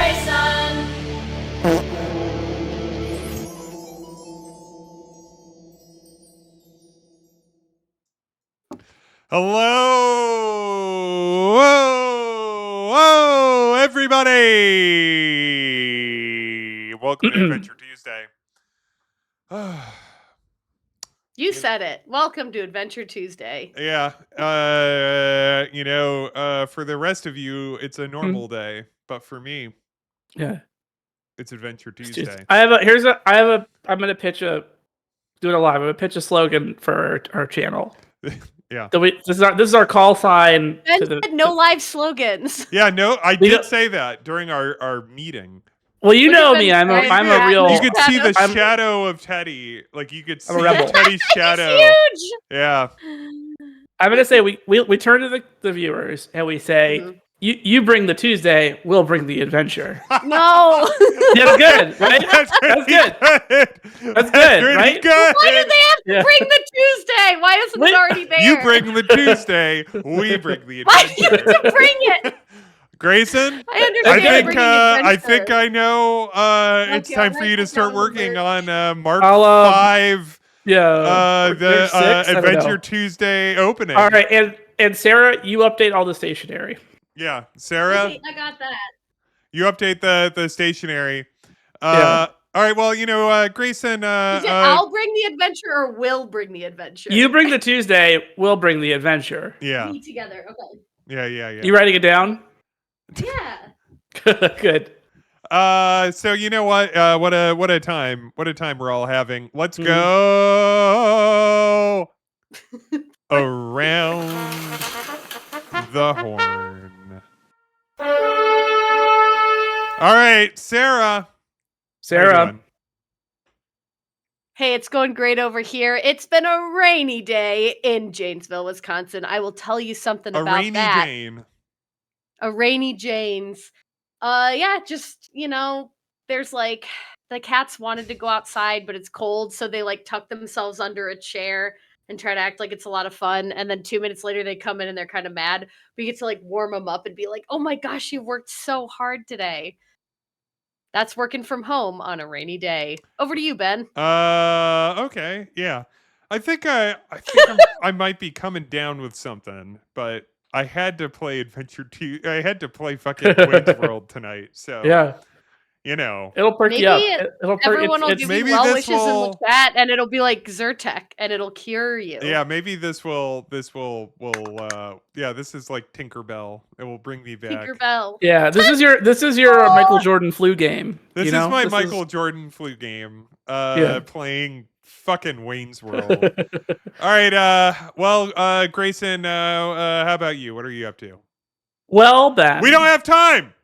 Grayson. Hello, whoa, everybody! Welcome to Adventure Tuesday. You said it. Welcome to Adventure Tuesday. Yeah, for the rest of you, it's a normal day, but for me, it's Adventure Tuesday. I'm gonna pitch do it live. I'm gonna pitch a slogan for our channel. Yeah. So this is our call sign. Ben said no live slogans. Yeah, no, I did say that during our meeting. Well, you know me. I'm a real. You could see the shadow of Teddy. Like you could see Teddy's shadow. Huge. Yeah. I'm gonna say we turn to the viewers and we say, you bring the Tuesday, we'll bring the adventure. No. That's good, right? That's good. That's good, right? Good. Why do they have to bring the Tuesday? Why isn't it already there? You bring the Tuesday, we bring the adventure. Why do you have to bring it? Grayson, I understand. I think I know. It's time for you to start working on Mark 5. The Adventure Tuesday opening. All right, and Sarah, you update all the stationery. Yeah, Sarah. Okay, I got that. You update the stationery. All right. Well, Grayson. Is it I'll bring the adventure or will bring the adventure? You bring the Tuesday, we'll bring the adventure. Yeah. We together. Okay. Yeah. You writing it down? Yeah. Good. So you know what? What a time we're all having. Let's go around the horn. All right, Sarah. Hey, it's going great over here. It's been a rainy day in Janesville, Wisconsin. I will tell you something about rainy that. Jane. A rainy Jane's. There's like the cats wanted to go outside, but it's cold, so they like tuck themselves under a chair and try to act like it's a lot of fun. And then 2 minutes later, they come in and they're kind of mad. We get to like warm them up and be like, "Oh my gosh, you worked so hard today." That's working from home on a rainy day. Over to you, Ben. Okay, yeah. I think I might be coming down with something, but I had to play Adventure 2. I had to play fucking Wayne's World tonight. So yeah, it'll perk you up. Everyone will give you well wishes in the chat, and it'll be like Zyrtec, and it'll cure you. Yeah, maybe this will. This is like Tinkerbell. It will bring me back. Tinkerbell. Yeah, this is your Michael Jordan flu game. This is my Michael Jordan flu game. Playing fucking Wayne's World. All right. Grayson, how about you? What are you up to? Well, Ben, we don't have time.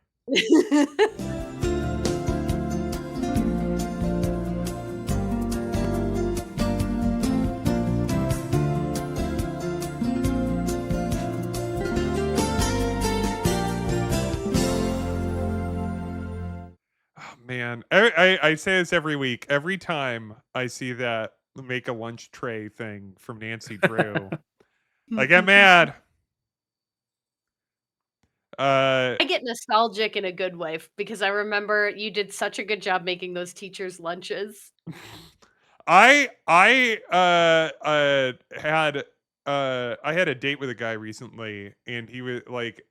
Man, I say this every week. Every time I see that make a lunch tray thing from Nancy Drew, I get mad. I get nostalgic in a good way because I remember you did such a good job making those teachers' lunches. I had a date with a guy recently, and he was like,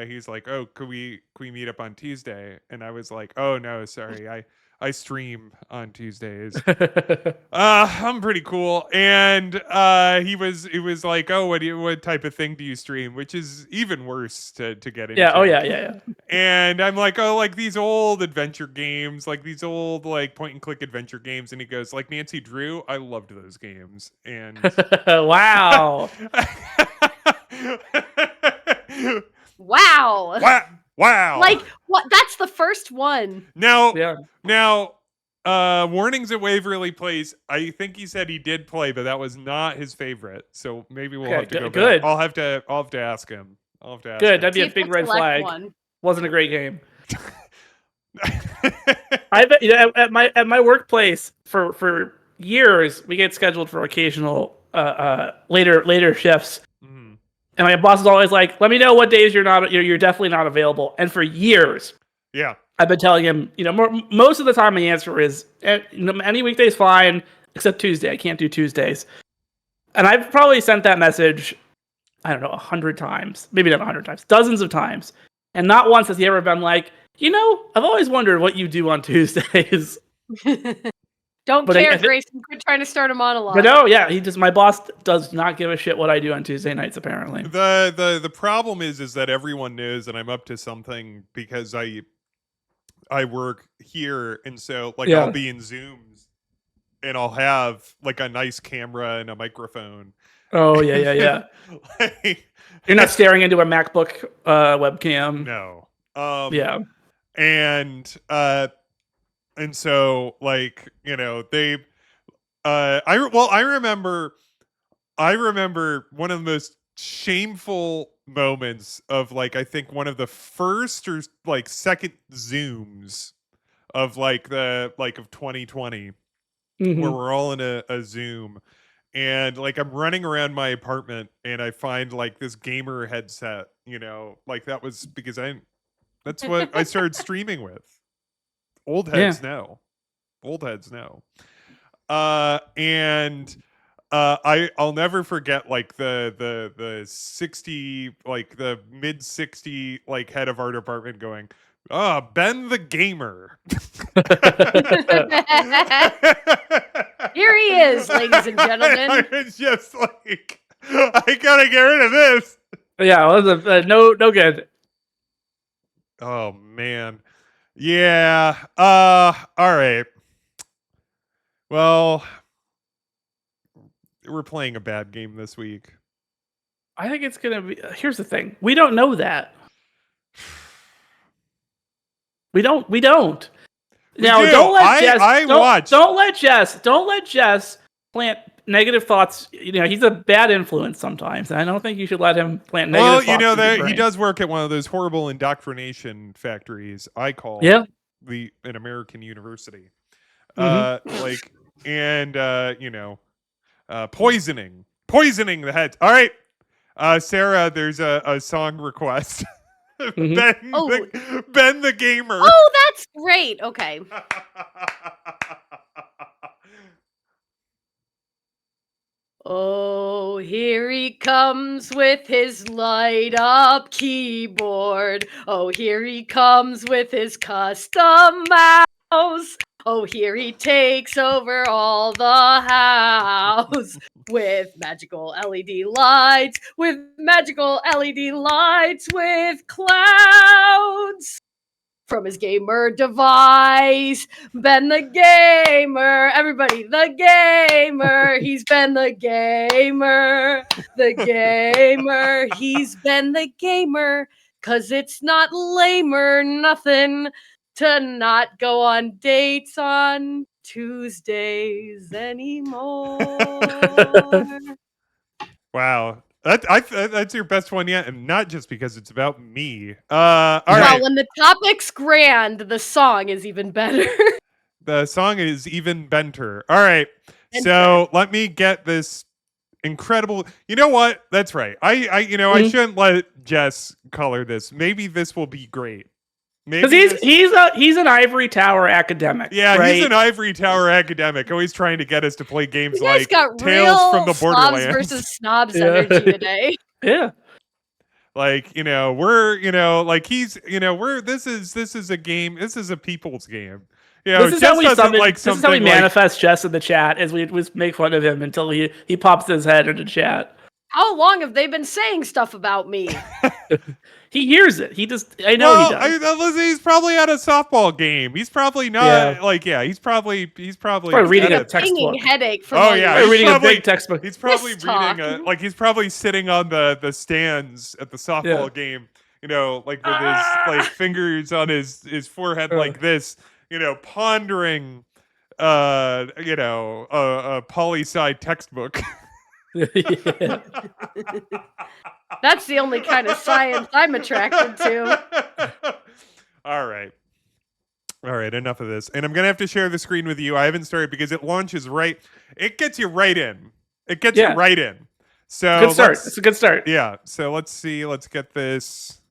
he's like, "Oh, could we meet up on Tuesday?" And I was like, "Oh no, sorry, I stream on Tuesdays." I'm pretty cool. And it was like, "Oh, what type of thing do you stream?" Which is even worse to get into. Yeah. Oh yeah. And I'm like, "Oh, like these old adventure games, like these old like point and click adventure games." And he goes, "Like Nancy Drew, I loved those games." And wow. Wow. Wow. Like what? That's the first one. Now, Warnings at Waverly Place. I think he said he did play, but that was not his favorite. So maybe we'll have to go back. I'll have to ask him. Good. That'd be a big red flag. Wasn't a great game. I bet at my workplace for years we get scheduled for occasional later shifts. And my boss is always like, "Let me know what days you're definitely not available." And for years, Yeah. I've been telling him, most of the time my answer is any weekday's fine except Tuesday. I can't do Tuesdays. And I've probably sent that message, I don't know, 100 times, maybe not 100 times, dozens of times. And not once has he ever been like, I've always wondered what you do on Tuesdays. Don't But care, Grayson. Quit trying to start a monologue. But no, yeah, my boss does not give a shit what I do on Tuesday nights, apparently. The problem is that everyone knows that I'm up to something because I work here, and so like Yeah. I'll be in Zooms and I'll have like a nice camera and a microphone. Oh, yeah. Like, You're not staring into a MacBook webcam. no. Yeah. And so like, they I remember one of the most shameful moments of like I think one of the first or like second Zooms of like of 2020 Mhm. where we're all in a Zoom, and like I'm running around my apartment and I find like this gamer headset, like that was because that's what I started streaming with. Old heads know. Old heads know. And I'll never forget like the 60, like the mid 60 like head of our department going, Ben the gamer. Here he is, ladies and gentlemen. I was just like, I gotta get rid of this. Yeah, well, no good. Oh man. Yeah. All right. Well, we're playing a bad game this week. I think it's gonna be. Here's the thing: we don't know that. We don't. Now, do. don't let Jess. watch. Don't let Jess plant negative thoughts. He's a bad influence sometimes, and I don't think you should let him plant negative thoughts. Well, in your he brain. does work at one of those horrible indoctrination factories I call Yeah. an American university. Mhm. Poisoning the heads. All right. Sarah, there's a song request. Mhm. Ben the gamer. Oh, that's great. Okay. Oh, here he comes with his light up keyboard. Oh, here he comes with his custom mouse. Oh, here he takes over all the house with magical LED lights, with clouds. From his gamer device, Ben the gamer. Everybody, the gamer. He's been the gamer. The gamer. He's been the gamer. 'Cause it's not lamer nothing to not go on dates on Tuesdays anymore. Wow. That's your best one yet, and not just because it's about me. All right. When the topic's grand, the song is even better. The song is even benter. All right. So let me get this incredible. You know what? That's right. I shouldn't let Jess color this. Maybe this will be great. Because he's an ivory tower academic. Yeah, right? he's an ivory tower academic, always trying to get us to play games You guys like got Tales from the slobs Borderlands versus snobs energy today. Yeah. Like, we're like he's this is a game, this is a people's game. This is Jess how we doesn't like this is how we something like manifest Jess in the chat, as we make fun of him until he pops his head into chat. How long have they been saying stuff about me? He hears it. He I know he does. Listen, he's probably at a softball game. He's probably not he's probably reading a textbook. Headache from he's reading probably, a big textbook. He's probably reading he's probably sitting on the stands at the softball game, like with his like fingers on his forehead like this, pondering a poli-sci textbook. Yeah. That's the only kind of science I'm attracted to. All right, enough of this. And I'm going to have to share the screen with you. I haven't started because it launches it gets you right in. You right in. So good start. It's a good start. Yeah. So let's see. Let's get this.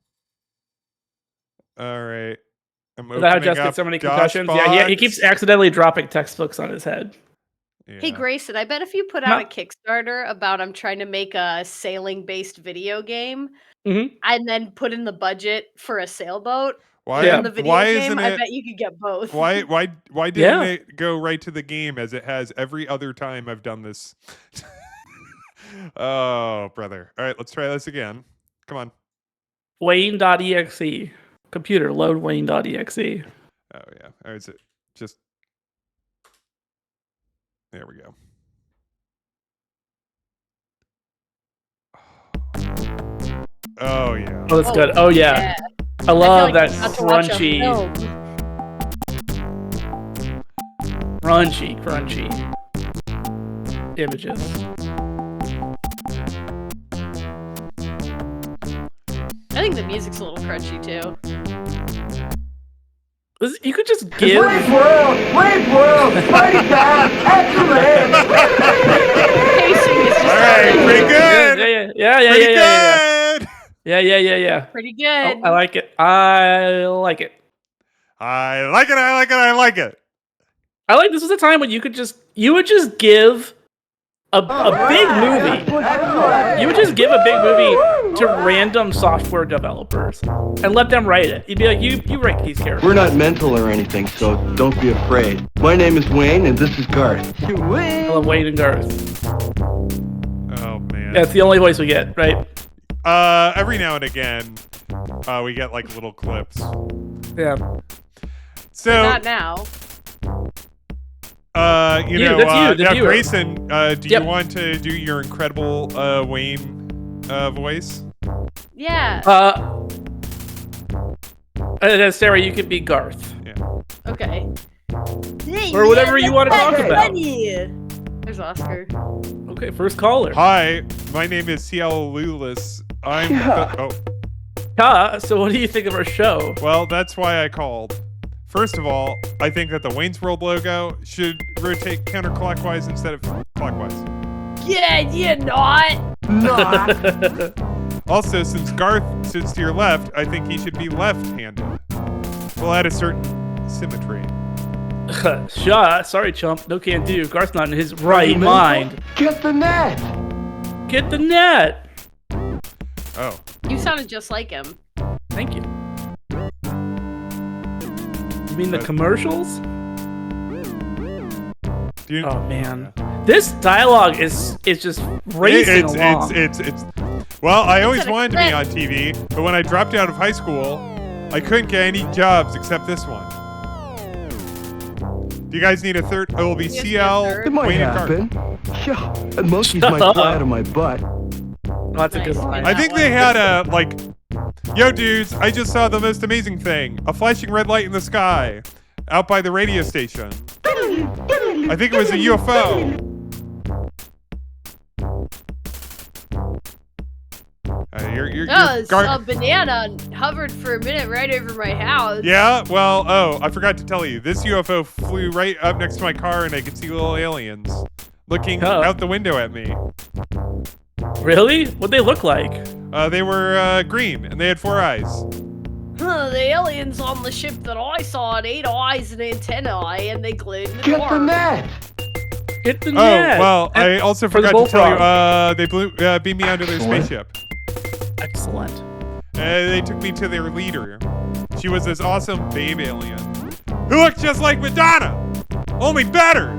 All right. I'm Is that how opening Jess gets up so many concussions? DOSBox. Yeah, he keeps accidentally dropping textbooks on his head. Hey Yeah. Grayson, I bet if you put Ma- out a Kickstarter about I'm trying to make a sailing-based video game, Mhm. and then put in the budget for a sailboat Why? Yeah. in the video Why game, isn't I it? bet you could get both. Why didn't Yeah. it go right to the game as it has every other time I've done this? Oh, brother. All right, let's try this again. Come on. Wayne.exe. Computer, load Wayne.exe. Oh yeah. Or is it just there we go. Oh yeah. Oh, that's good. Oh, yeah. I I feel love like that I'm about to watch a crunchy, film. crunchy images. I think the music's a little crunchy too. You could just give. Wait world, party time, excellent! Pacing is just All right, already pretty good. Yeah. Pretty good. Yeah. pretty Oh, good. I like it. I like it. I like it. I like it. I like it. I like this was a time when you would just give a big movie. You would just give a big movie to random software developers and let them write it. You'd be like, you write these characters. We're not mental or anything, so don't be afraid. My name is Wayne, and this is Garth. I love Wayne and Garth. Oh man. That's the only voice we get, right? Every now and again, we get like little clips. Yeah. So, Not now. you You, know, that's you, the now viewer. Grayson, do Yep. you want to do your incredible Wayne voice? Yeah. Then Sarah, you could be Garth. Okay. Or whatever you want to talk about. There's Oscar. Okay, first caller. Hi, my name is CL Lulis. I'm. So what do you think of our show? Well, that's why I called. First of all, I think that the Wayne's World logo should rotate counterclockwise instead of clockwise. Yeah, you're not. Also, since Garth sits to your left, I think he should be left-handed. We'll add a certain symmetry. Sorry, chump. No can do. Garth's not in his right mind. Get the net! Get the net. Oh, You sounded just like him. Thank you. You mean the commercials? do you? Oh man, this dialogue is just racing along. It's. Well, I always It's an wanted to be on TV, but when I dropped out of high school, I couldn't get any jobs except this one. Do you guys need a third? It will be Yes, yes, CL, sir. It might Wayne, and Garth. happen. Yeah, and monkeys Shut might up. fly out of my butt. Oh, that's a good Nice. line. I think they had a, like, yo, dudes, I just saw the most amazing thing. A flashing red light in the sky out by the radio station. I think it was a UFO. You're Oh, Gar- a banana hovered for a minute right over my house. Yeah, well, I forgot to tell you. This UFO flew right up next to my car and I could see little aliens looking Oh. out the window at me. Really? What'd they look like? They were green and they had 4 eyes. The aliens on the ship that I saw had 8 eyes and antennae, and they glowed in the Get dark. the net! Get the Oh, net. well, I also for the forgot to tell you, bullfrog. they beamed me onto their Excellent. spaceship. Excellent. They took me to their leader. She was this awesome babe alien who looked just like Madonna, only better.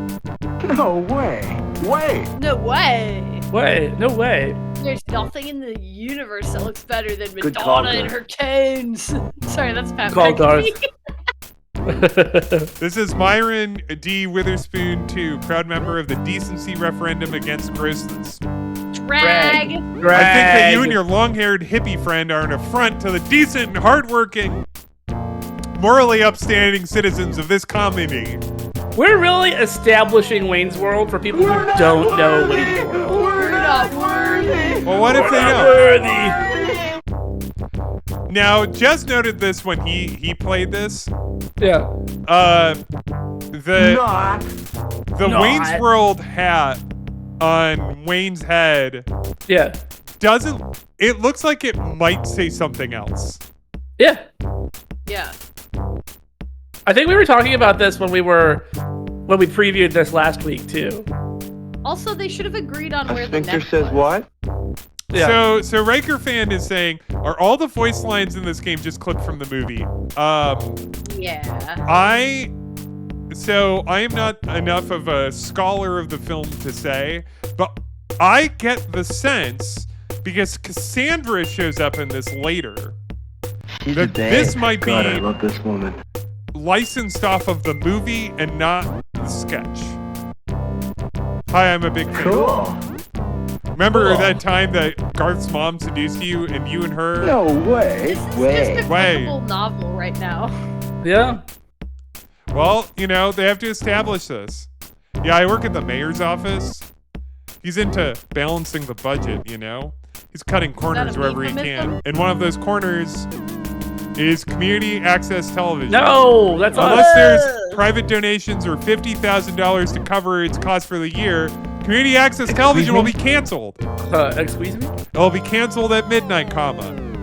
No way! Wait! No way. Wait, no way. There's nothing in the universe that looks better than Good call, Madonna and Garth. her canes. Sorry, that's Pat Call McAfee. This is Myron D. Witherspoon II, proud member of the decency referendum against grossness. Drag. I think that you and your long-haired hippie friend are an affront to the decent and hardworking, morally upstanding citizens of this community. We're really establishing Wayne's World for people who don't know Wayne's World. We're not worthy. Well, what if they Not don't? worthy. Now, Jess noted this when he played this. Yeah. The Not! Wayne's Not. World hat on Wayne's head Yeah. doesn't. It looks like it might say something else. Yeah. Yeah. I think we were talking about this when we previewed this last week too. Also, they should have agreed on A where the sphincter neck says was. what? Yeah. So Riker fan is saying, are all the voice lines in this game just clipped from the movie? Yeah. I am not enough of a scholar of the film to say, but I get the sense, because Cassandra shows up in this later, She's that a dame. this might God, be I love this woman. licensed off of the movie and not the sketch. Hi, I'm a big fan. Cool. Remember Cool. that time that Garth's mom seduced you and you and her? No way. This is Way. just a Way. visible novel right now. Yeah. Well, they have to establish this. Yeah, I work at the mayor's office. He's into balancing the budget, He's cutting corners a wherever he euphemism? can. And one of those corners is community access television. No, that's Unless us. there's private donations or $50,000 to cover its cost for the year, community access television will be canceled. Excuse me. It'll be canceled at midnight,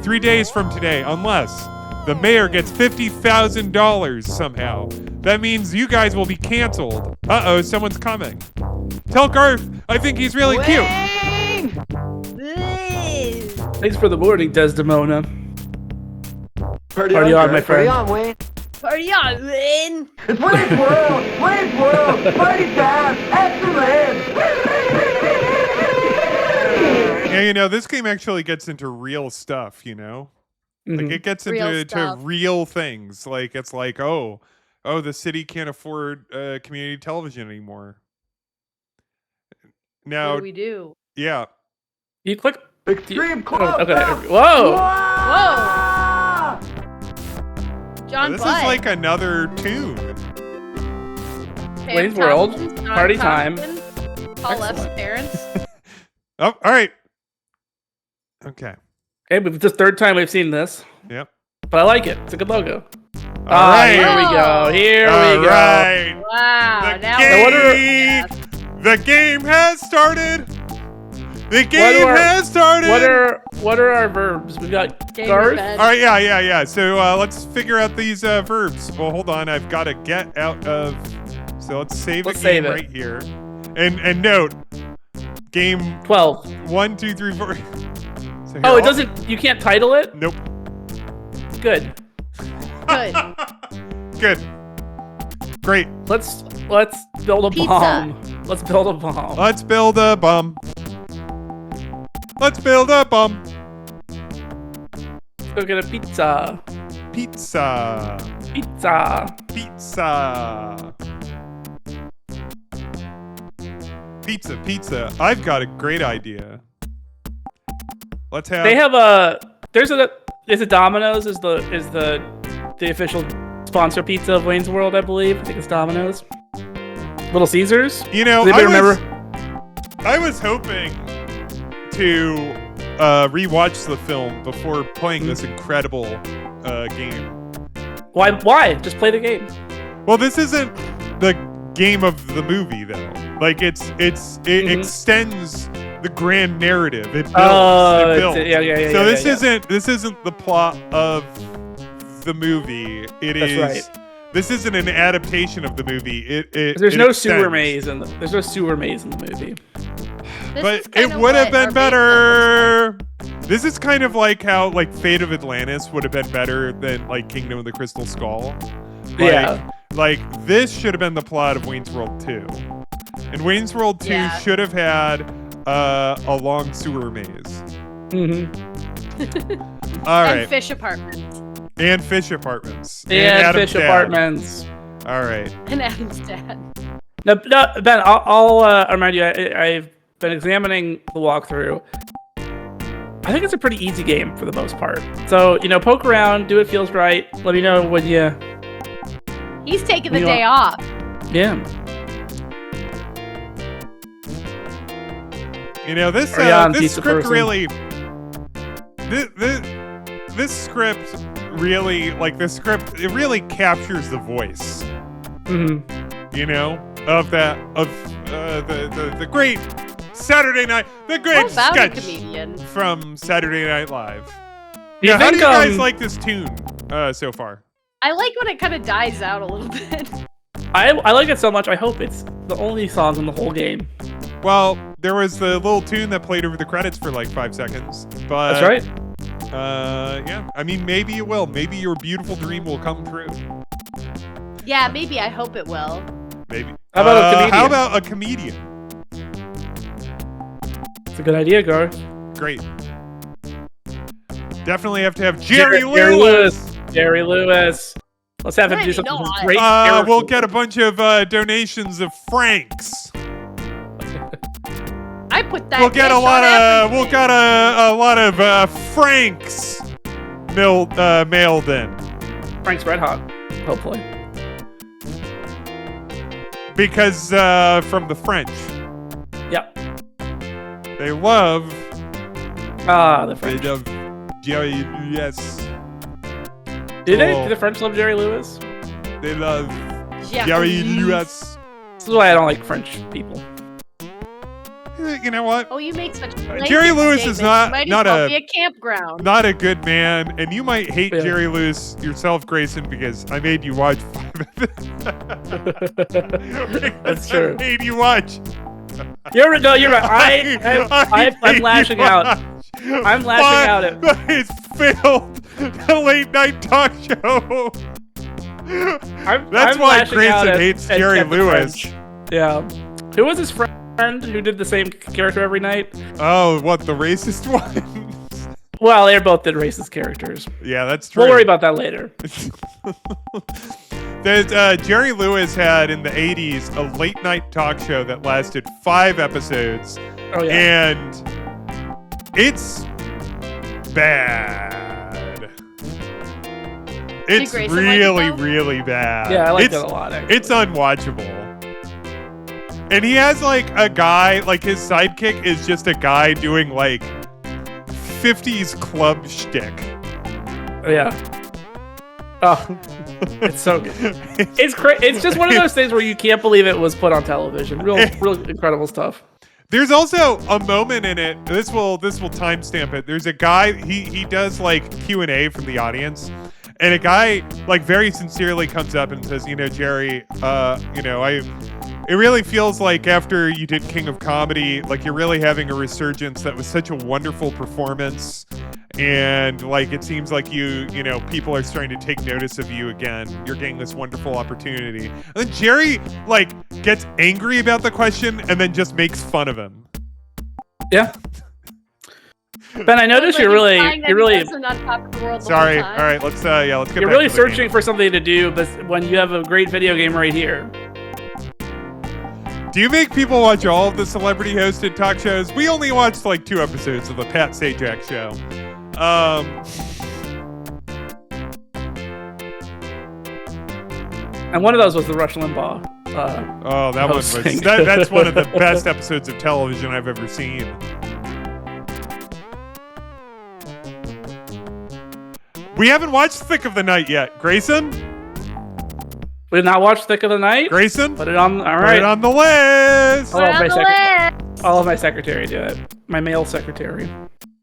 3 days from today, unless the mayor gets $50,000 somehow. That means you guys will be canceled. Uh-oh, someone's coming. Tell Garth, I think he's really cute. Thanks for the morning, Desdemona. Party on, my Garth. friend. Party on, Wayne. Party on, Lynn! It's Wayne's World. Wayne's World. Party time. Excellent. Yeah, this game actually gets into real stuff, Like Mhm. it gets Real into stuff. real things. Like it's like, oh, the city can't afford community television anymore. What Now, do we do? yeah. You click. Extreme Oh, close. okay. Whoa. Whoa! John This Butt. is like another tune. Pam Wayne's World, Townsend, John party time. Thompson, Paul F's Excellent. parents. Oh, all right. Okay. Okay, but it's the third time we've seen this, Yep. but I like it. It's a good logo. All right. Here we go. Here All we go. right. Wow. The now game, the game has started. The game are- has started. What are our verbs? We've got Game Garth. revenge. All right, yeah. So let's figure out these verbs. Well, hold on. I've got to get out of. So let's save Let's the game save it. right here. And note, game 12. 1, 2, 3, 4. So here, Oh, it I'll- doesn't. You can't title it. Nope. Good. Good. Good. Great. Let's build a Pizza. bomb. Let's build a bomb. Let's build a bum. Let's build a bum. Let's go get a pizza. Pizza. Pizza. Pizza. Pizza. I've got a great idea. Let's have. They have is it Domino's is the official sponsor pizza of Wayne's World, I believe. I think it's Domino's. Little Caesars. You know, Does anybody remember? I was hoping to rewatch the film before playing this incredible game. Why? Just play the game. Well, this isn't the game of the movie, though. Like it Mhm. extends the grand narrative. It builds. Oh, it builds. yeah. So this yeah. isn't the plot of the movie. That's right. This isn't an adaptation of the movie. There's it no extends. sewer maze in the movie. This But is it kinda would have what been our better. This is kind of like how Fate of Atlantis would have been better than Kingdom of the Crystal Skull. Yeah. Like this should have been the plot of Wayne's World 2. And Wayne's World 2 Yeah. should have had a long sewer maze. Mm-hmm. All and right. fish apartments. And fish apartments. And Adam's fish dad. apartments. All right. And Adam's dad. No, Ben, I'll remind you. I've been examining the walkthrough. I think it's a pretty easy game for the most part. So poke around, do what feels right. Let me know when you. He's taking the You day know- off. Yeah. This Hurry on, this pizza script person. really this script really this script it really captures the voice. Mm-hmm. Of the great Saturday night, the How great about a sketch comedian? from Saturday Night Live. Do you Yeah, how do think, you guys like this tune so far? I like when it kind of dies out a little bit. I like it so much. I hope it's the only song in the whole game. Well, there was the little tune that played over the credits for like 5 seconds. But That's right. Yeah. I mean, maybe it will. Maybe your beautiful dream will come true. Yeah, maybe. I hope it will. Maybe. How about a comedian? How about a comedian? It's a good idea, Garth. Great. Definitely have to have Jerry Jerry Lewis. Jerry Lewis. Let's have him do Maybe something not. great. We'll get a bunch of donations of francs. I put that. We'll get dish a lot on of. everything. We'll get a lot of francs mailed in Frank's Red Hot, hopefully. because from the French, Yep. they love. The They French. love Jerry Lewis. Do they? Oh. Do the French love Jerry Lewis? They love Yeah. Jerry Lewis. This is why I don't like French people. You know what? Oh, you make such. Jerry blanket Lewis is statements. not- You might not as well a- be a campground. Not a good man, and you might hate Yeah. Jerry Lewis yourself, Grayson, because I made you watch 5 That's true. I made you watch. You're right. I'm lashing out. I'm lashing out at. It's failed the late night talk show. That's I'm why lashing out Grayson at- hates at Jerry the Lewis. French. Yeah. Who was his friend who did the same character every night? Oh, what, the racist one? Well, they both did racist characters. Yeah, that's true. We'll worry about that later. Jerry Lewis had in the 80s a late night talk show that lasted 5 episodes. Oh yeah. And it's bad. It's Grayson like it, really, though? really bad. Yeah, I like it's, that a lot. Actually. It's unwatchable. And he has like a guy, like his sidekick is just a guy doing like 50s club shtick. Yeah. Oh, it's so good. It's just one of those things where you can't believe it was put on television. Real incredible stuff. There's also a moment in it. This will timestamp it. There's a guy. He does like Q&A from the audience, and a guy like very sincerely comes up and says, Jerry, it really feels like after you did King of Comedy, like you're really having a resurgence. That was such a wonderful performance, and like it seems like people are starting to take notice of you again. You're getting this wonderful opportunity. And then Jerry like gets angry about the question and then just makes fun of him. Yeah. Ben, I noticed Like you're really wasn't on top of the world the whole Sorry. All time. right, let's get you're back really to the game. searching for something to do, but when you have a great video game right here. Do you make people watch all of the celebrity-hosted talk shows? We only watched like 2 episodes of the Pat Sajak show. And one of those was the Rush Limbaugh. Oh, that one hosting. was that's one of the best episodes of television I've ever seen. We haven't watched Thick of the Night yet, Grayson. We did not watch Thick of the Night. Grayson, Put it on. All put right. it on the list. I'll have Put it my on the list. I'll have my secretary do it. My male secretary.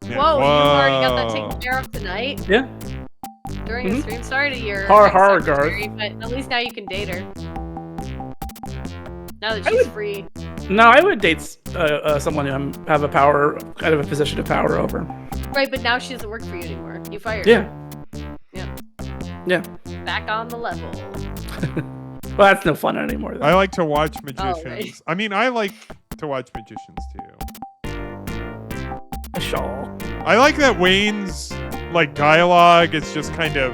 Yeah. Whoa, you already got that Whoa. taken care of tonight Yeah. during the stream. Sorry to your Horror, ex-secretary, but at least now you can date her. Now that she's free. No, I would date someone who have a power, kind of a position of power over. Right, but now she doesn't work for you anymore. You fired Yeah. her. Yeah. Back on the level. Well, that's no fun anymore. Though. I like to watch Oh, magicians. right. I mean, I like to watch magicians too. A shawl. I like that Wayne's like dialogue is just kind of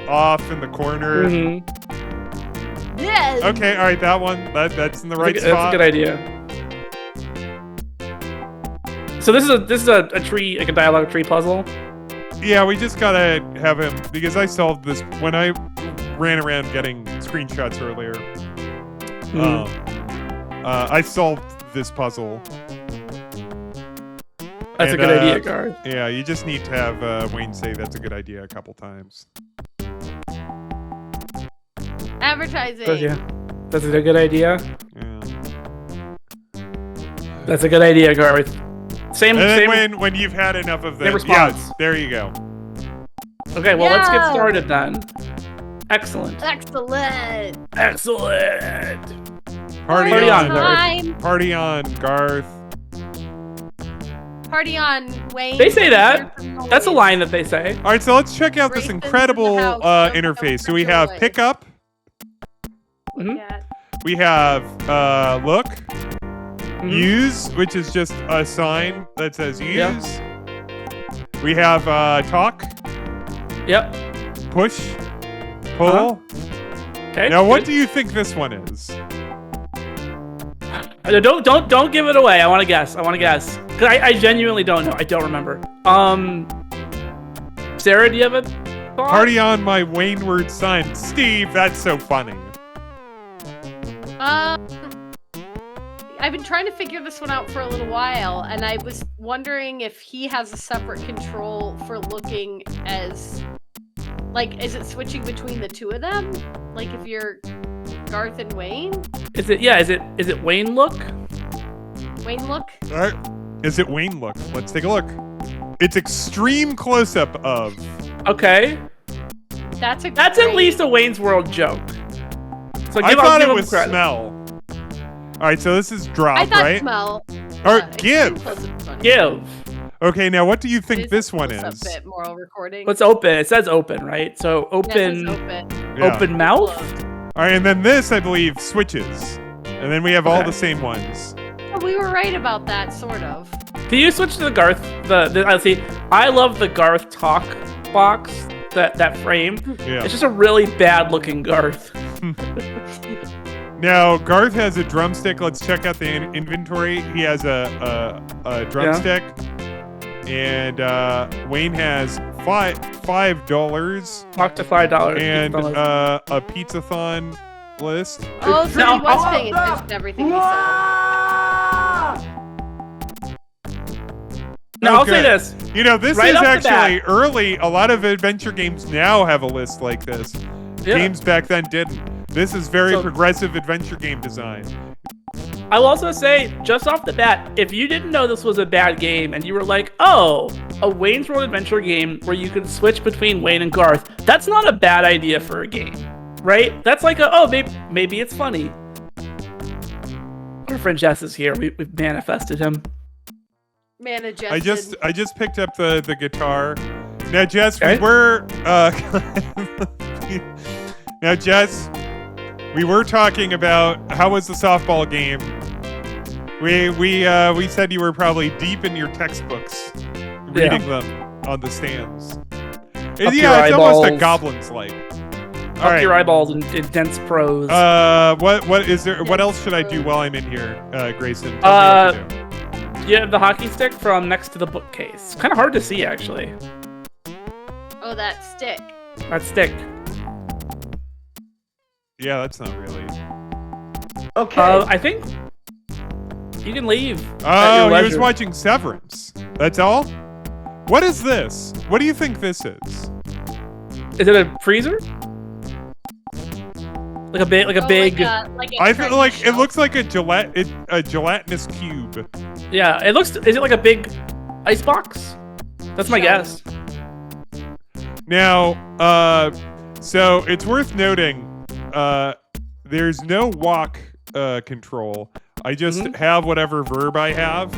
off in the corner. Mm-hmm. Yeah. Okay, all right, that one. That's in the right That's spot. a good idea. So this is a tree, like a dialogue tree puzzle. Yeah, we just gotta have him because I solved this when I ran around getting screenshots earlier. I solved this puzzle. That's a And, good idea, Gar. Yeah, you just need to have Wayne say that's a good idea a couple times. Advertising. So, yeah. That's a good idea. Yeah. That's a good idea, Gar. Same. And same. then when you've had enough of same them, yeah, response. there you go. Okay, well, let's get Yeah. started then. Excellent. Excellent. Excellent. Party, Party on, on. Garth. Time. Party on, Garth. Party on, Wayne. They say that. Here for That's a noise. line that they say. All right, so let's check out this Grayson's in the incredible house. Don't interface. So we go have away. pickup, Mhm. Yeah. we have look, Mhm. use, which is just a sign that says use. Yeah. We have talk, Yep. push, pull. Okay. Now, what good. do you think this one is? Don't give it away. I want to guess. 'Cause I genuinely don't know. I don't remember. Sarah, do you have a thought? Party on, my Waynward son. Steve, that's so funny. I've been trying to figure this one out for a little while, and I was wondering if he has a separate control for looking as, like, is it switching between the two of them? Like, if you're Garth and Wayne? Is it Wayne look? Wayne look? All right. Is it Wayne look? Let's take a look. It's extreme close-up of. Okay. That's That's at least a Wayne's World joke. So I give thought it him was credit. smell. All right, so this is drop, I thought right? smell. Or extreme give. close-up's funny. Give. Okay, now what do you It think is this a one close-up is? bit, moral recording. Let's open. It says open, right? So Yeah, it says open, open. Yeah. open mouth. Closed. All right, and then this, I believe, switches. And then we have all Okay. the same ones. Oh, we were right about that, sort of. Do you switch to the Garth? See, I love the Garth talk box. That frame. Yeah. It's just a really bad looking Garth. Now, Garth has a drumstick. Let's check out the inventory. He has a drumstick. And Wayne has $5 Talk to $5. and a pizzathon list. Oh, so No. he was paying attention to everything we said. Now I'll say Okay. this. You know, this Right is off the actually early. A lot of adventure games now have a list like this. Yeah. Games back then didn't. This is very So- progressive adventure game design. I will also say, just off the bat, if you didn't know this was a bad game and you were like, oh, a Wayne's World adventure game where you can switch between Wayne and Garth, that's not a bad idea for a game, right? That's like maybe it's funny. Our friend Jess is here. We've manifested him. Managed. I just picked up the guitar. Now, Jess, Okay. we were now, Jess, we were talking about how was the softball game. We said you were probably deep in your textbooks, reading them on the stands. Up your Yeah, it's almost a eyeballs. Goblin's like. All Up right. your eyeballs in dense prose. What is there? What else should I do while I'm in here, Grayson? Tell me what to do. You have the hockey stick from next to the bookcase. Kind of hard to see, actually. Oh, that stick. That stick. Yeah, that's not really. Okay. I think you can leave. at Oh, your he was leisure. watching Severance. That's all? What is this? What do you think this is? Is it a freezer? Like a big, like a Oh, big. like a I feel treasure like it shelf. looks like a gelatinous cube. Yeah, it looks. Is it like a big ice box? That's my Shelf. guess. Now, so it's worth noting, there's no walk control. I just Mhm. have whatever verb I have.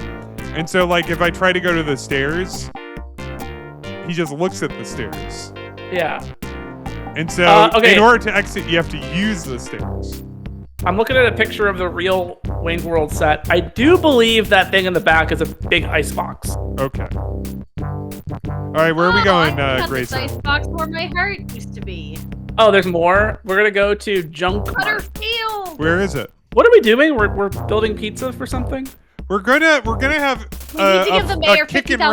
And so, like, if I try to go to the stairs, he just looks at the stairs. Yeah, And so, okay. in order to exit, you have to use the stairs. I'm looking at a picture of the real Wayne's World set. I do believe that thing in the back is a big ice box. Okay. All right, where are we Oh, going, I got Grayson? this ice box where my heart used to be. Oh, there's more. We're gonna go to Junk Mart. Butterfield. Where is it? What are we doing? We're building pizza for something. We're gonna have We need to give the mayor a kick and $50,000,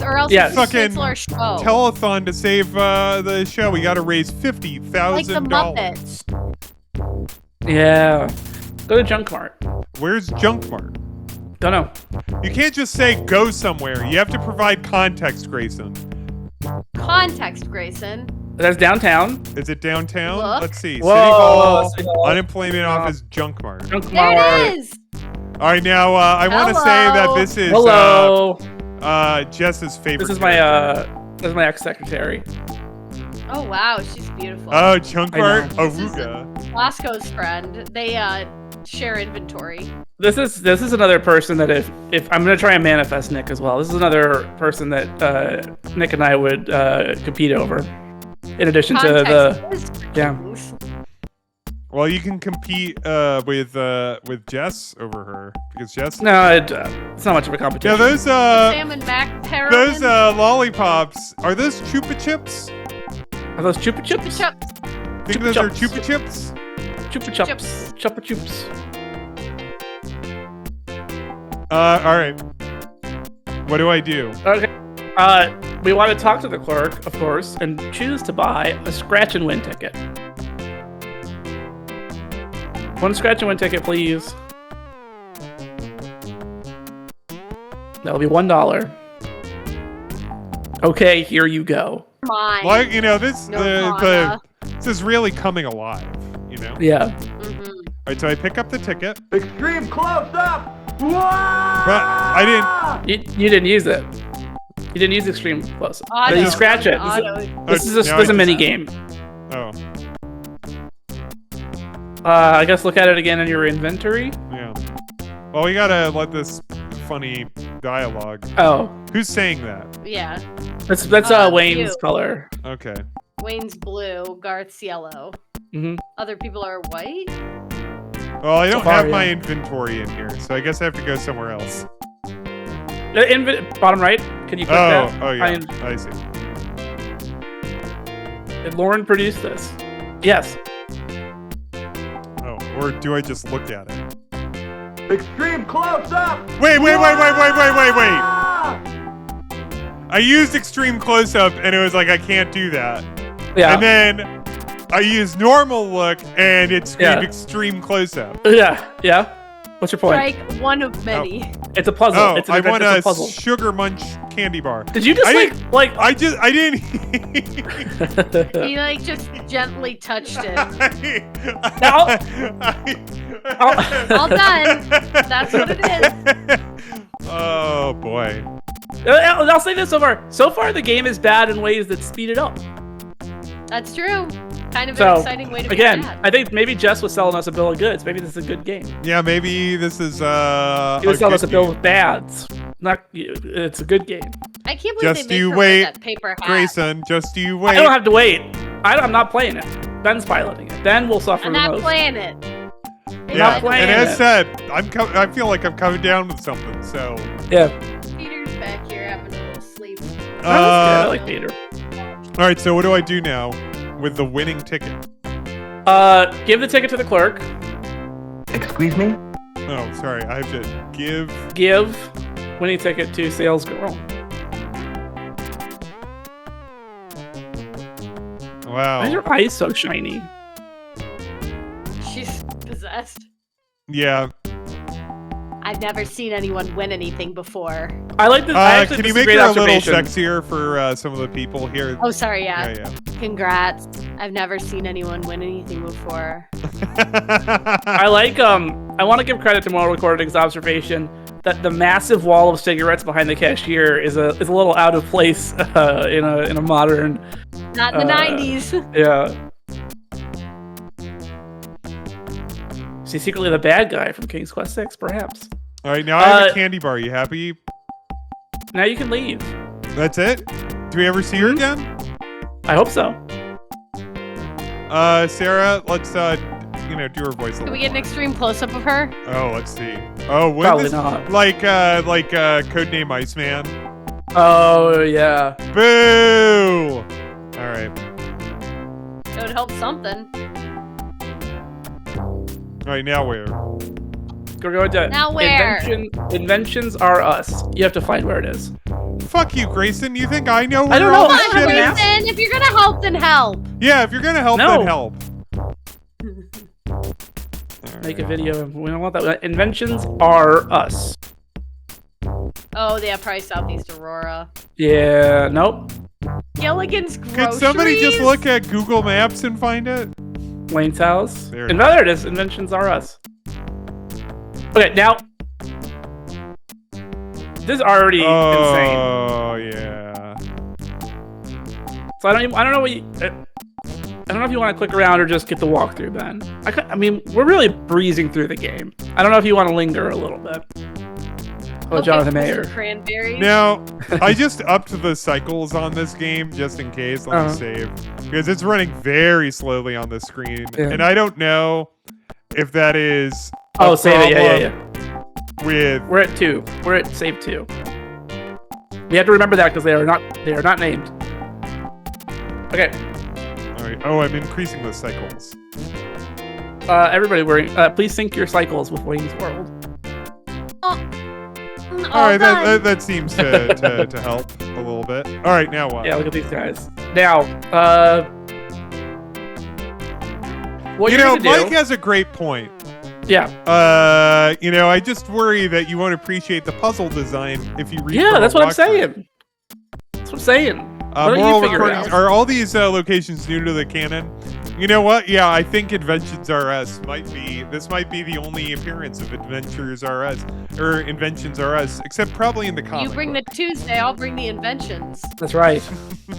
rad or else Yes. we Fucking cancel our show. telethon to save the show. We got to raise Like the $50,000. Muppets. Yeah. Go to Junk Mart. Where's Junk Mart? Don't know. You can't just say go somewhere. You have to provide context, Grayson. Context, Grayson. That's downtown. Is it downtown? Look. Let's see. Whoa, City Hall, City Hall. unemployment office, Junk Mart. Junk There Mart. it is. All right, now I want to say that Hello. this is Hello. Jess's favorite. This is character. my ex-secretary. Oh wow, she's beautiful. Oh, Chunk I know. Art Awuga. Lasco's friend. They share inventory. This is another person that if I'm gonna try and manifest Nick as well. This is another person that Nick and I would compete over. In addition to the yeah. Well, you can compete with Jess over her because Jess. No, it's not much of a competition. Yeah, those Salmon mac those lollipops are those Chupa Chips? Are those Chupa Chips? Chups. Think Chupa those are Chups. Chupa Chips? Chupa Chups. Chupa Chups. All right. What do I do? Okay. We want to talk to the clerk, of course, and choose to buy a scratch and win ticket. One scratch and win ticket, please. That'll be $1. Okay, here you go. Mine. Like, you know, this Nirvana. this is really coming alive, you know? Yeah. Mhm. All right, so I pick up the ticket, Extreme close up! but I You didn't use it. You didn't use extreme close. Auto. You scratch it. Auto. This is now this I is a just- mini game. Oh, I guess look at it again in your inventory. yeah. Well, we gotta let this funny dialogue. Oh, Who's saying that? Yeah. that's Wayne's you. color. Okay. Wayne's blue, Garth's yellow. hmm Other people are white. Well, I don't far, have my yeah. inventory in here, so I guess I have to go somewhere else. Bottom right. Can you click that? Oh yeah. I see. Did Lauren produce this? Yes. Oh, or do I just look at it? Extreme close up! Wait! I used extreme close up, and it was like I can't do that. Yeah. And then I used normal look, and it screamed Yeah. extreme close up. Yeah. Yeah. What's your point? Strike one of many. It's a puzzle. Oh, it's an I adventure, want it's a puzzle. Sugar Munch candy bar. Did you just I like? I didn't. He like just gently touched it. All done. That's what it is. Oh boy. I'll say this so far the game is bad in ways that speed it up. That's true. Kind of So, an exciting way to Again, be bad. I think maybe Jess was selling us a bill of goods. Maybe this is a good game. Yeah, maybe this is He was selling us a good bill game. of bads. It's a good game. I can't believe Just they you made her wait, wear that paper hat. Grayson, just you wait. I don't have to wait. I'm not playing it. Ben's piloting it. Ben will suffer I'm the not most. playing it. Yeah, playing and as it. said, I feel like I'm coming down with something. So, Yeah. Peter's back here having a little sleep. That was good. I like Peter. all right. So what do I do now with the winning ticket? Give the ticket to the clerk. Excuse me? Oh, sorry. I have to give. Give winning ticket to sales girl. Wow. Why is your eyes so shiny? She's possessed. Yeah. I've never seen anyone win anything before. I like this. I actually, Can you this is make great her a little observation. sexier for some of the people here? Oh, sorry, yeah. Yeah, Congrats. I've never seen anyone win anything before. yeah. I like. I want to give credit to Moral Recording's observation that the massive wall of cigarettes behind the cashier is a little out of place in a modern. Not in the 90s. Yeah. Is he secretly the bad guy from King's Quest 6, perhaps? All right, now I have a candy bar. You happy? Now you can leave. That's it? Do we ever see her again? I hope so. Sarah, let's do her voice a Can little we get an more. extreme close up of her? Oh, let's see. Oh, when Probably this, not. like Codename Iceman. Oh yeah. Boo! All right. It would help something. All right, now where? We're going to Now where? Inventions are us. You have to find where it is. Fuck you, Grayson. You think I know where I don't all know. this Come on, shit is? Grayson. If you're gonna help, then help. Yeah, if you're gonna help, No. then help. Make a video. We don't want that. Inventions are us. Oh, yeah, probably Southeast Aurora. Yeah. Nope. Gilligan's Groceries. Could somebody just look at Google Maps and find it? Wayne's house. There it And there it is. Inventions are us. Okay, now this is already insane. Oh yeah. So I don't know what you. I don't know if you want to click around or just get the walkthrough, Ben. I mean, we're really breezing through the game. I don't know if you want to linger a little bit. Oh, Okay, Jonathan Mr. Mayer. Cranberries. Now, I just upped the cycles on this game just in case on the Uh-huh. save because it's running very slowly on the screen, Yeah. and I don't know if that is Oh, a save it. Yeah. problem with. We're at 2. We're at save 2. We have to remember that because they are not named. Okay. All right. Oh, I'm increasing the cycles. Everybody, please sync your cycles with Wayne's World. All right, that seems to help a little bit. All right, now what? Yeah, look at these guys. Now, what You you're know, gonna do? Mike has a great point. Yeah, I just worry that you won't appreciate the puzzle design if you read. yeah, from that's a what I'm walkthrough. saying. That's what I'm saying. Why don't you Moral figure it recordings. out? Are all these locations new to the canon? You know what? Yeah, I think Inventions RS might be. This might be the only appearance of Adventures RS or Inventions RS, except probably in the comic. You bring the book. Tuesday, I'll bring the inventions. That's right.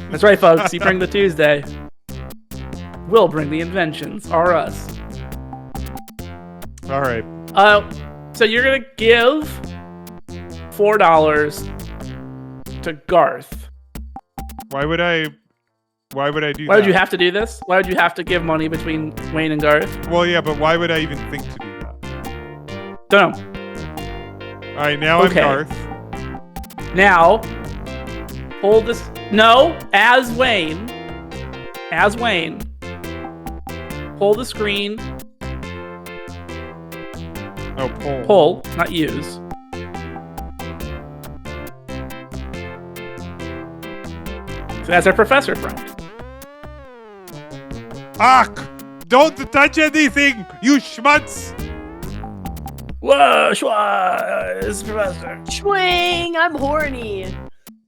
That's right, folks. You bring the Tuesday. We'll bring the inventions. Are us. All right. So you're gonna give $4 to Garth. Why would I do Why that? would you have to do this? Why would you have to give money between Wayne and Garth? Well, yeah, but why would I even think to do that? Don't know. All right, now Okay. I'm Garth. Now, hold this. No, as Wayne. As Wayne. Pull the screen. Oh, pull. Pull, not use. So that's our professor friend. Don't touch anything, you schmutz! Whoa, Schwartz, professor. Swing! I'm horny.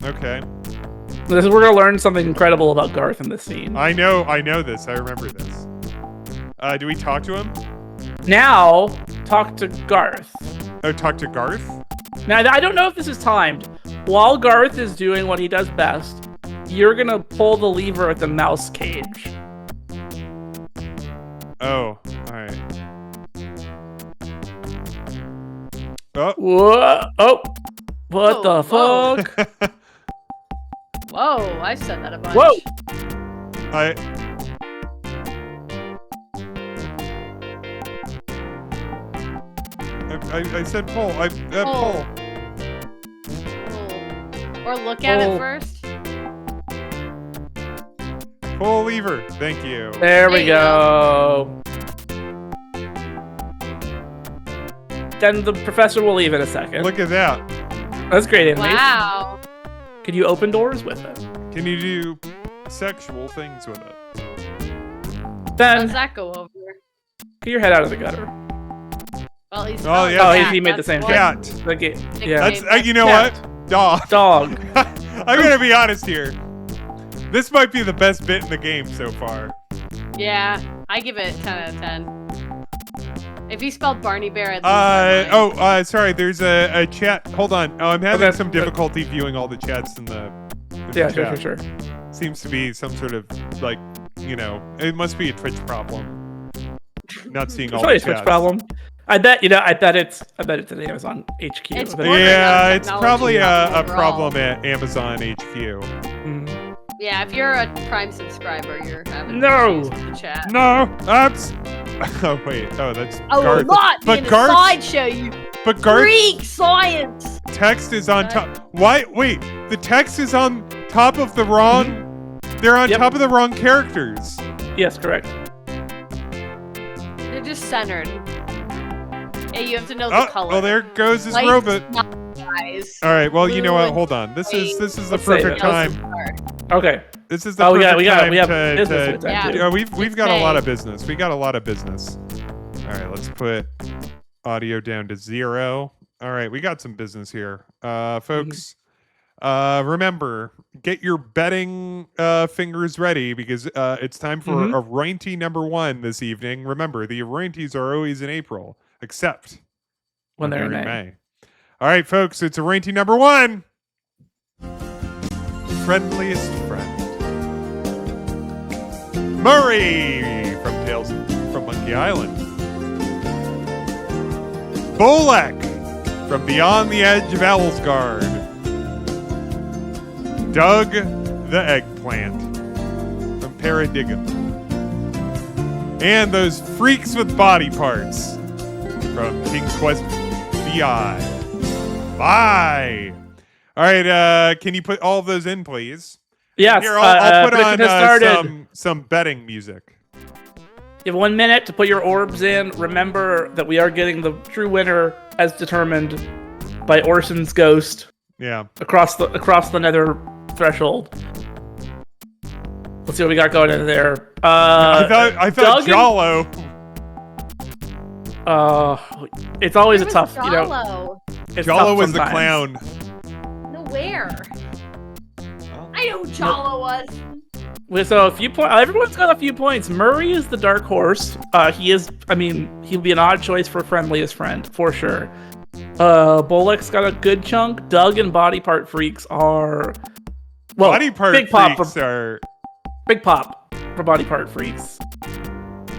Okay. We're gonna learn something incredible about Garth in this scene. I know this. I remember this. Do we talk to him? Now, talk to Garth. Oh, talk to Garth? Now, I don't know if this is timed. While Garth is doing what he does best, you're gonna pull the lever at the mouse cage. Oh, alright. Oh. Whoa! Oh! What the Whoa. fuck? Whoa, I've said that a bunch. Whoa! I said pull. Pull. Pull. Or look at Oh. it first. Pull lever. Thank you. There we There you go. Then the professor will leave in a second. Look at that. That's great animation. Wow. Could you open doors with it? Can you do sexual things with it? How Ben, does that go over? get your head out of the gutter. Well, he's Oh, yeah. Oh, cat. he made the That's same one Cat. The ga- nickname. yeah. That's you know Cat. what? Dog. Dog. I'm gonna be honest here. This might be the best bit in the game so far. Yeah, I give it 10 out of 10. If he spelled Barney Bear, I'd lose my mind. Sorry. There's a chat. Hold on. Oh, I'm having Okay. some difficulty viewing all the chats in the. Yeah, chat. sure. Seems to be some sort of like, it must be a Twitch problem. Not seeing It's all probably the a Twitch chats. problem. I bet it's an Amazon HQ. It's I bet- bordering Yeah, on it's technology probably a overall. problem at Amazon HQ. Mm. Yeah, if you're a Prime subscriber, you're having No. issues with the chat. No, oops. Oh wait. Oh, that's I will Garth. not be But in a Garth- sideshow, you But Garth freak science! text is on What? top. Why? Wait, the text is on top of the wrong. They're on Yep. top of the wrong characters. Yes, correct. They're just centered. Yeah, you have to know Oh, the color. well, there goes his White, robot. not eyes. All right. Well, you know what? Blue Hold on. This is the Let's save perfect it. time. Okay. This is the Oh, we perfect got time we have to. business with that Yeah. too. Yeah, we've got a lot May. of business. We got a lot of business. All right, let's put audio down to 0. All right, we got some business here, folks. Remember, get your betting fingers ready because it's time for Mhm. a Rointy number 1 this evening. Remember, the Rointies are always in April, except When they're in May. All right, folks, it's a Rointy number 1. Friendliest friend. Murray from Tales from Monkey Island. Bolek from Beyond the Edge of Owlsgard. Doug the Eggplant from Paradigm. And those freaks with body parts from King's Quest VI. Bye. All right, can you put all of those in, please? Yes. Here, I'll put prediction has on started. some betting music. You have 1 minute to put your orbs in. Remember that we are getting the true winner as determined by Orson's ghost Yeah. across the nether threshold. Let's see what we got going in there. I thought Doug and- Jalo. It's always a Where was tough, you know. Jalo? It's Jalo tough was the sometimes. clown. No, where? I know who Jalo was. So a few points. Everyone's got a few points. Murray is the dark horse. He'll be an odd choice for friendliest friend for sure. Bolek's got a good chunk. Doug and Body Part Freaks are Body part Big Pop freaks for are. Big Pop for Body Part Freaks.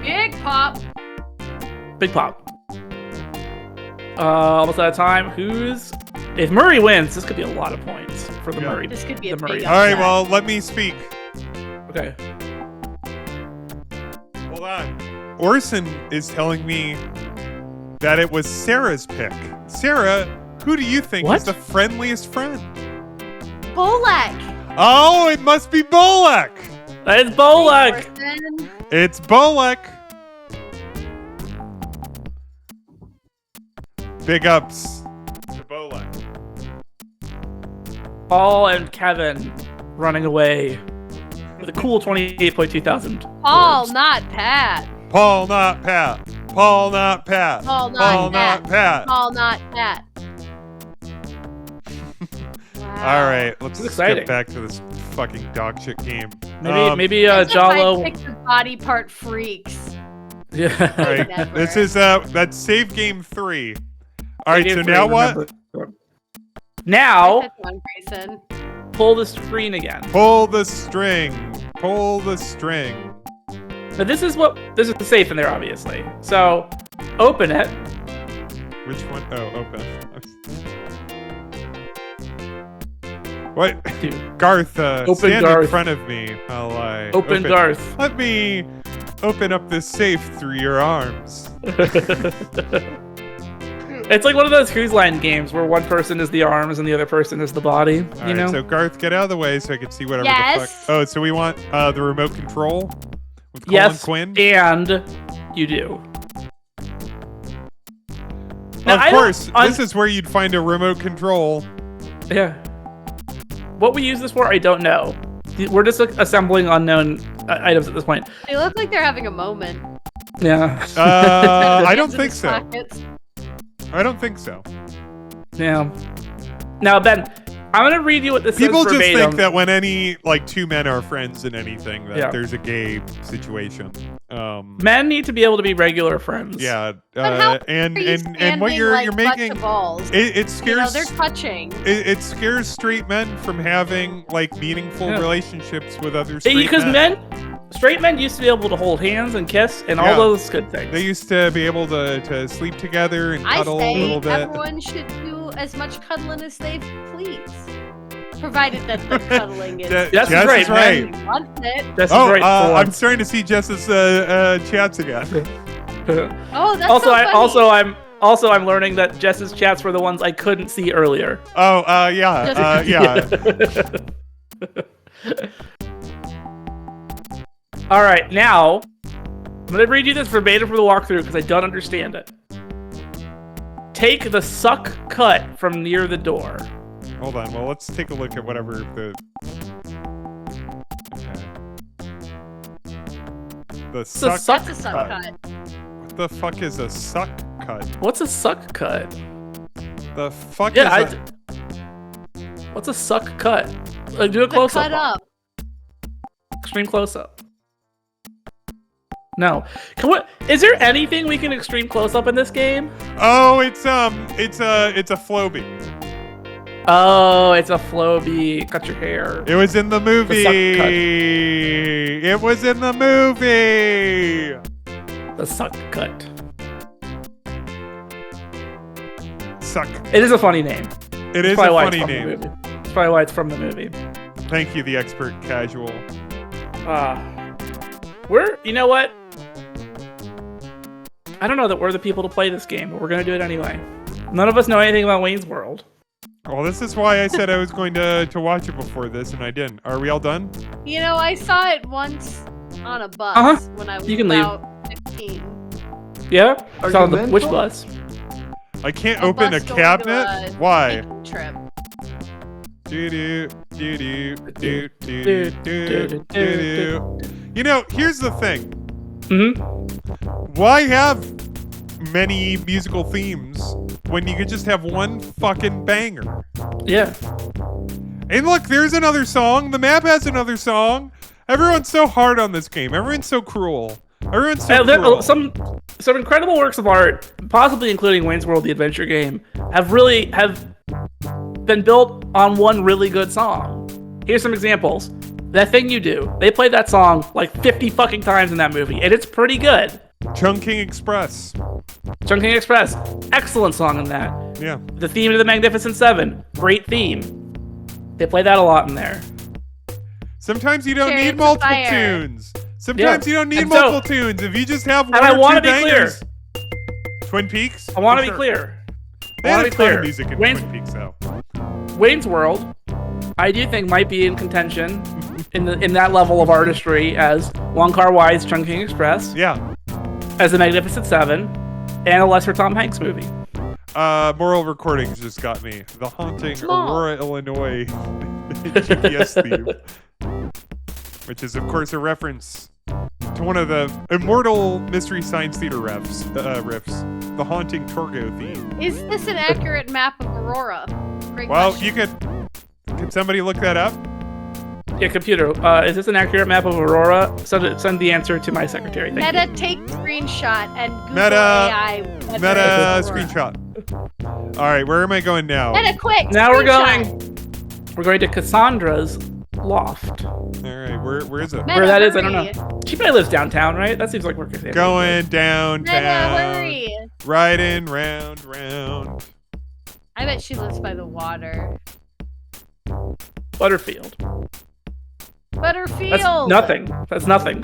Big Pop. Big Pop. Almost out of time. If Murray wins, this could be a lot of points for the Yeah. Murray. This could be a the Murray. big All right, upset. well, let me speak. Okay. Hold on. Orson is telling me that it was Sarah's pick. Sarah, who do you think What? is the friendliest friend? Bolek. Oh, it must be Bolek. That is Bolek. Orson. It's Bolek. Big ups to Bolek. Paul and Kevin running away with a cool 28.2 thousand. Paul, orbs. not Pat. Paul, not Pat. Paul, not Pat. Paul, not Paul, Pat. not Pat. Paul, not Pat. All right, let's This is exciting. get back to this fucking dog shit game. Maybe If I Jalo. picked the Body Part Freaks. Yeah. All right, Never. this is that's save game 3. All right, so Game now three, what? remember. Now That's one, Grayson. pull the screen again. Pull the string. Pull the string. But this is the safe in there, obviously. So open it. Which one? Oh, open. What? Dude. Garth, Open stand Garth. in front of me while I Open Garth. Let me open up this safe through your arms. It's like one of those cruise line games where one person is the arms and the other person is the body. All You right, know? so Garth, get out of the way so I can see whatever the Yes. fuck. Oh, so we want the remote control with Colin Yes, Quinn? and you do. Now, Of I don't course, this is where you'd find a remote control. Yeah. What we use this for, I don't know. We're just assembling unknown items at this point. They look like they're having a moment. Yeah. I don't Hands in think the so. pockets. I don't think so. Yeah. Now, Ben, I'm gonna read you what this People says just verbatim. think that when any two men are friends in anything, that Yeah. there's a gay situation. Men need to be able to be regular friends. Yeah, But how and Are you and what standing, you're like, butt making to balls? it You know, scares they're touching. it scares straight men from having meaningful Yeah. relationships with other straight Because men. straight men used to be able to hold hands and kiss and all Yeah. those good things. They used to be able to sleep together and I cuddle a say little bit. everyone should do as much cuddling as they please, provided that the cuddling is. Je- That's Jess right, is man. right. Wants it. That's Oh, right. for I'm once. starting to see Jess's chats again. Oh, that's also, so funny. I'm learning that Jess's chats were the ones I couldn't see earlier. Oh, yeah, yeah. All right, now I'm gonna read you this verbatim for the walkthrough because I don't understand it. Take the suck cut from near the door. Hold on. Well, let's take a look at whatever the. Okay. The a suck. suck That's a suck cut. cut. What the fuck is a suck cut? What's a suck cut? The fuck Yeah, is what's a suck cut? Do a The close cut up. up. Extreme close up. No. Is there anything we can extreme close up in this game? Oh, it's a Floby. Oh, it's a Floby. Cut your hair. It was in the movie. suck cut. It was in the movie. The suck cut. Suck. It is a funny name. It is a Probably why it's funny from the name. movie. That's probably why it's from the movie. Thank you, the expert casual. You know what? I don't know that we're the people to play this game, but we're gonna do it anyway. None of us know anything about Wayne's World. Well, this is why I said I was going to watch it before this, and I didn't. Are we all done? You know, I saw it once on a bus Uh-huh. when I was You can leave. about 15. Yeah? Are It's on you the which mental? bus? I can't open a bus going to cabinet? a Why? hiking Trip. Do do do do do do do do do. You know, here's the thing. Mm-hmm. Why have many musical themes when you could just have one fucking banger? Yeah. And look, there's another song. The map has another song. Everyone's so hard on this game. Everyone's so cruel. Everyone's so There- cruel. some incredible works of art, possibly including Wayne's World: The Adventure Game, have been built on one really good song. Here's some examples. That Thing You Do. They played that song like 50 fucking times in that movie, and it's pretty good. Chungking Express. Chungking Express, excellent song in that. Yeah. The theme to The Magnificent Seven, great theme. They play that a lot in there. Sometimes you don't Chariots need of multiple Fire. tunes. Sometimes Yeah. you don't need And so- multiple tunes. If you just have one And I or wanna two be clear. bangers. Twin Peaks? I want For to be sure. clear. They I had want a to be ton clear. of music in Wayne's, Twin Peaks, though. Wayne's World, I do think might be in contention in that level of artistry as Wong Kar-wai's Chungking Express, Yeah. as The Magnificent Seven, and a lesser Tom Hanks movie. Moral Recordings just got me. The haunting Small. Aurora, Illinois GPS theme. Which is, of course, a reference to one of the immortal Mystery Science Theater riffs. The haunting Torgo theme. Is this an accurate map of Aurora? Great Well, question. you could somebody look that up? Yeah, computer, is this an accurate map of Aurora? Send the answer to my secretary. Thank Meta you. take screenshot and Google Meta- AI. whether Meta it's Aurora. screenshot. All right, where am I going now? Meta quick. Now we're screenshot. going to Cassandra's loft. All right, where is it? Meta, Where that is, I don't hurry. know. She probably lives downtown, right? That seems like work. Going Meta, downtown, hurry. riding round. I bet she lives by the water. Butterfield. Butterfield. That's nothing. That's nothing.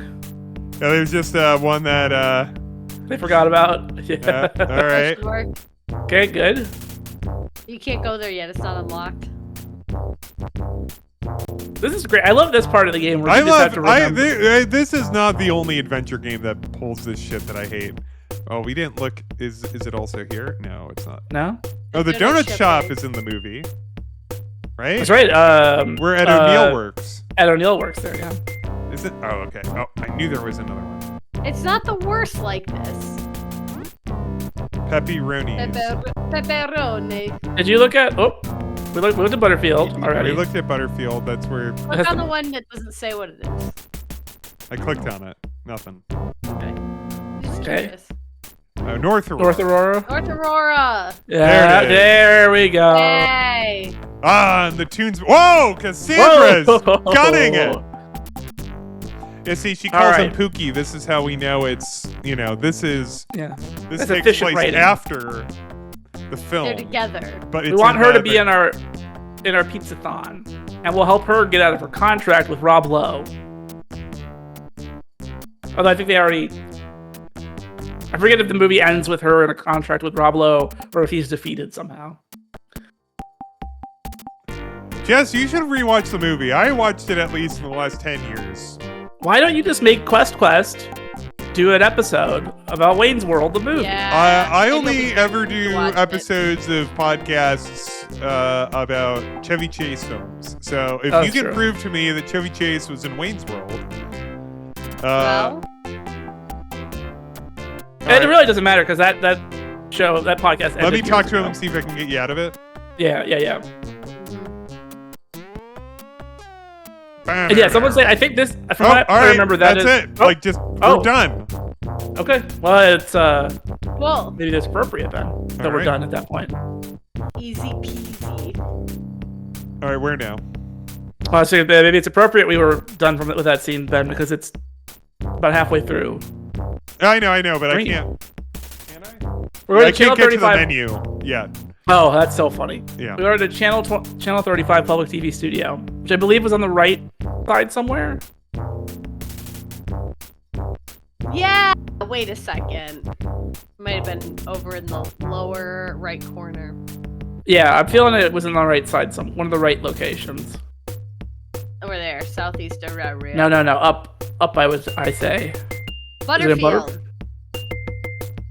Yeah, there's just one that. They forgot about. Yeah. All right. Sure. Okay, good. You can't go there yet. It's not unlocked. This is great. I love this part of the game where I you just have love. to remember. This is not the only adventure game that pulls this shit that I hate. Oh, we didn't look. Is it also here? No, it's not. No? Oh, the donut donut shop shop is. is in the movie, right? That's right. Where Ed O'Neill works. Ed O'Neill works there, yeah. Is it? Oh, okay. Oh, I knew there was another one. It's not the worst like this. Pepperoni. Pepperoni. Did you look at... Oh, we looked at Butterfield already. We looked at Butterfield. That's where Click on the one that doesn't say what it is. I clicked on it. Nothing. Just Okay. curious. Oh, North Aurora. North Aurora. North Aurora. Yeah, There it is. there we go. Yay. Ah, and the tunes. Whoa, Cassandra's gunning it. Yeah, see, she calls him right. Pookie. This is how we know it's. This is. Yeah. This That's takes efficient place writing. after the film. They're together. But it's We want in her to the- be in our pizzathon, and we'll help her get out of her contract with Rob Lowe. Although I think they already... I forget if the movie ends with her in a contract with Rob Lowe, or if he's defeated somehow. Jess, you should rewatch the movie. I watched it at least in the last 10 years. Why don't you just make Quest do an episode about Wayne's World, the movie? Yeah. I it'll only be ever to do watch it. episodes of podcasts about Chevy Chase films. So if That's you can true. prove to me that Chevy Chase was in Wayne's World, Well, And it really doesn't matter because that podcast. let me ended talk years to him ago. and see if I can get you out of it. Yeah. mhm. And yeah, someone said I think this. From Oh, what all I right, remember, that that's is. it. Oh, Like, just Oh. we're done. okay. Well, it's Cool. maybe that's appropriate then that we're right. done at that point. Easy peasy. All right, where now? So maybe it's appropriate we were done with that scene, Ben, because it's about halfway through. I know, but I Green. can't. Can I? We're going I to channel can't get to the 35. menu yet. Oh, that's so funny. Yeah. We are to channel 35 Public TV Studio, which I believe was on the right side somewhere. Yeah. Wait a second. Might have been over in the lower right corner. Yeah, I'm feeling it was on the right side, one of the right locations. Over there, southeast of Red. No, up I say. Butterfield.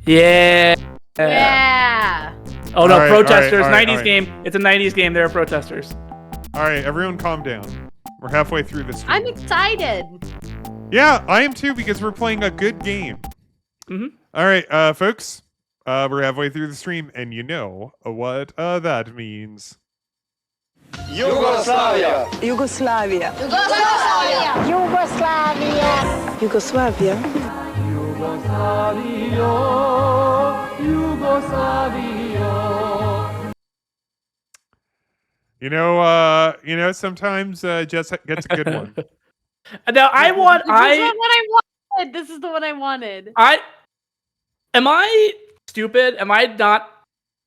Yeah. Yeah. Oh no, All right, protesters, all right, 90s all right. game. It's a 90s game, there are protesters. All right, everyone calm down. We're halfway through this. I'm excited. Yeah, I am too because we're playing a good game. Mhm. All right, folks, we're halfway through the stream, and you know what that means. Yugoslavia. Yugoslavia. Yugoslavia. Yugoslavia. You know, sometimes Jess gets a good one. Now I want This is the one I wanted. This is the one I wanted. Am I stupid? Am I not?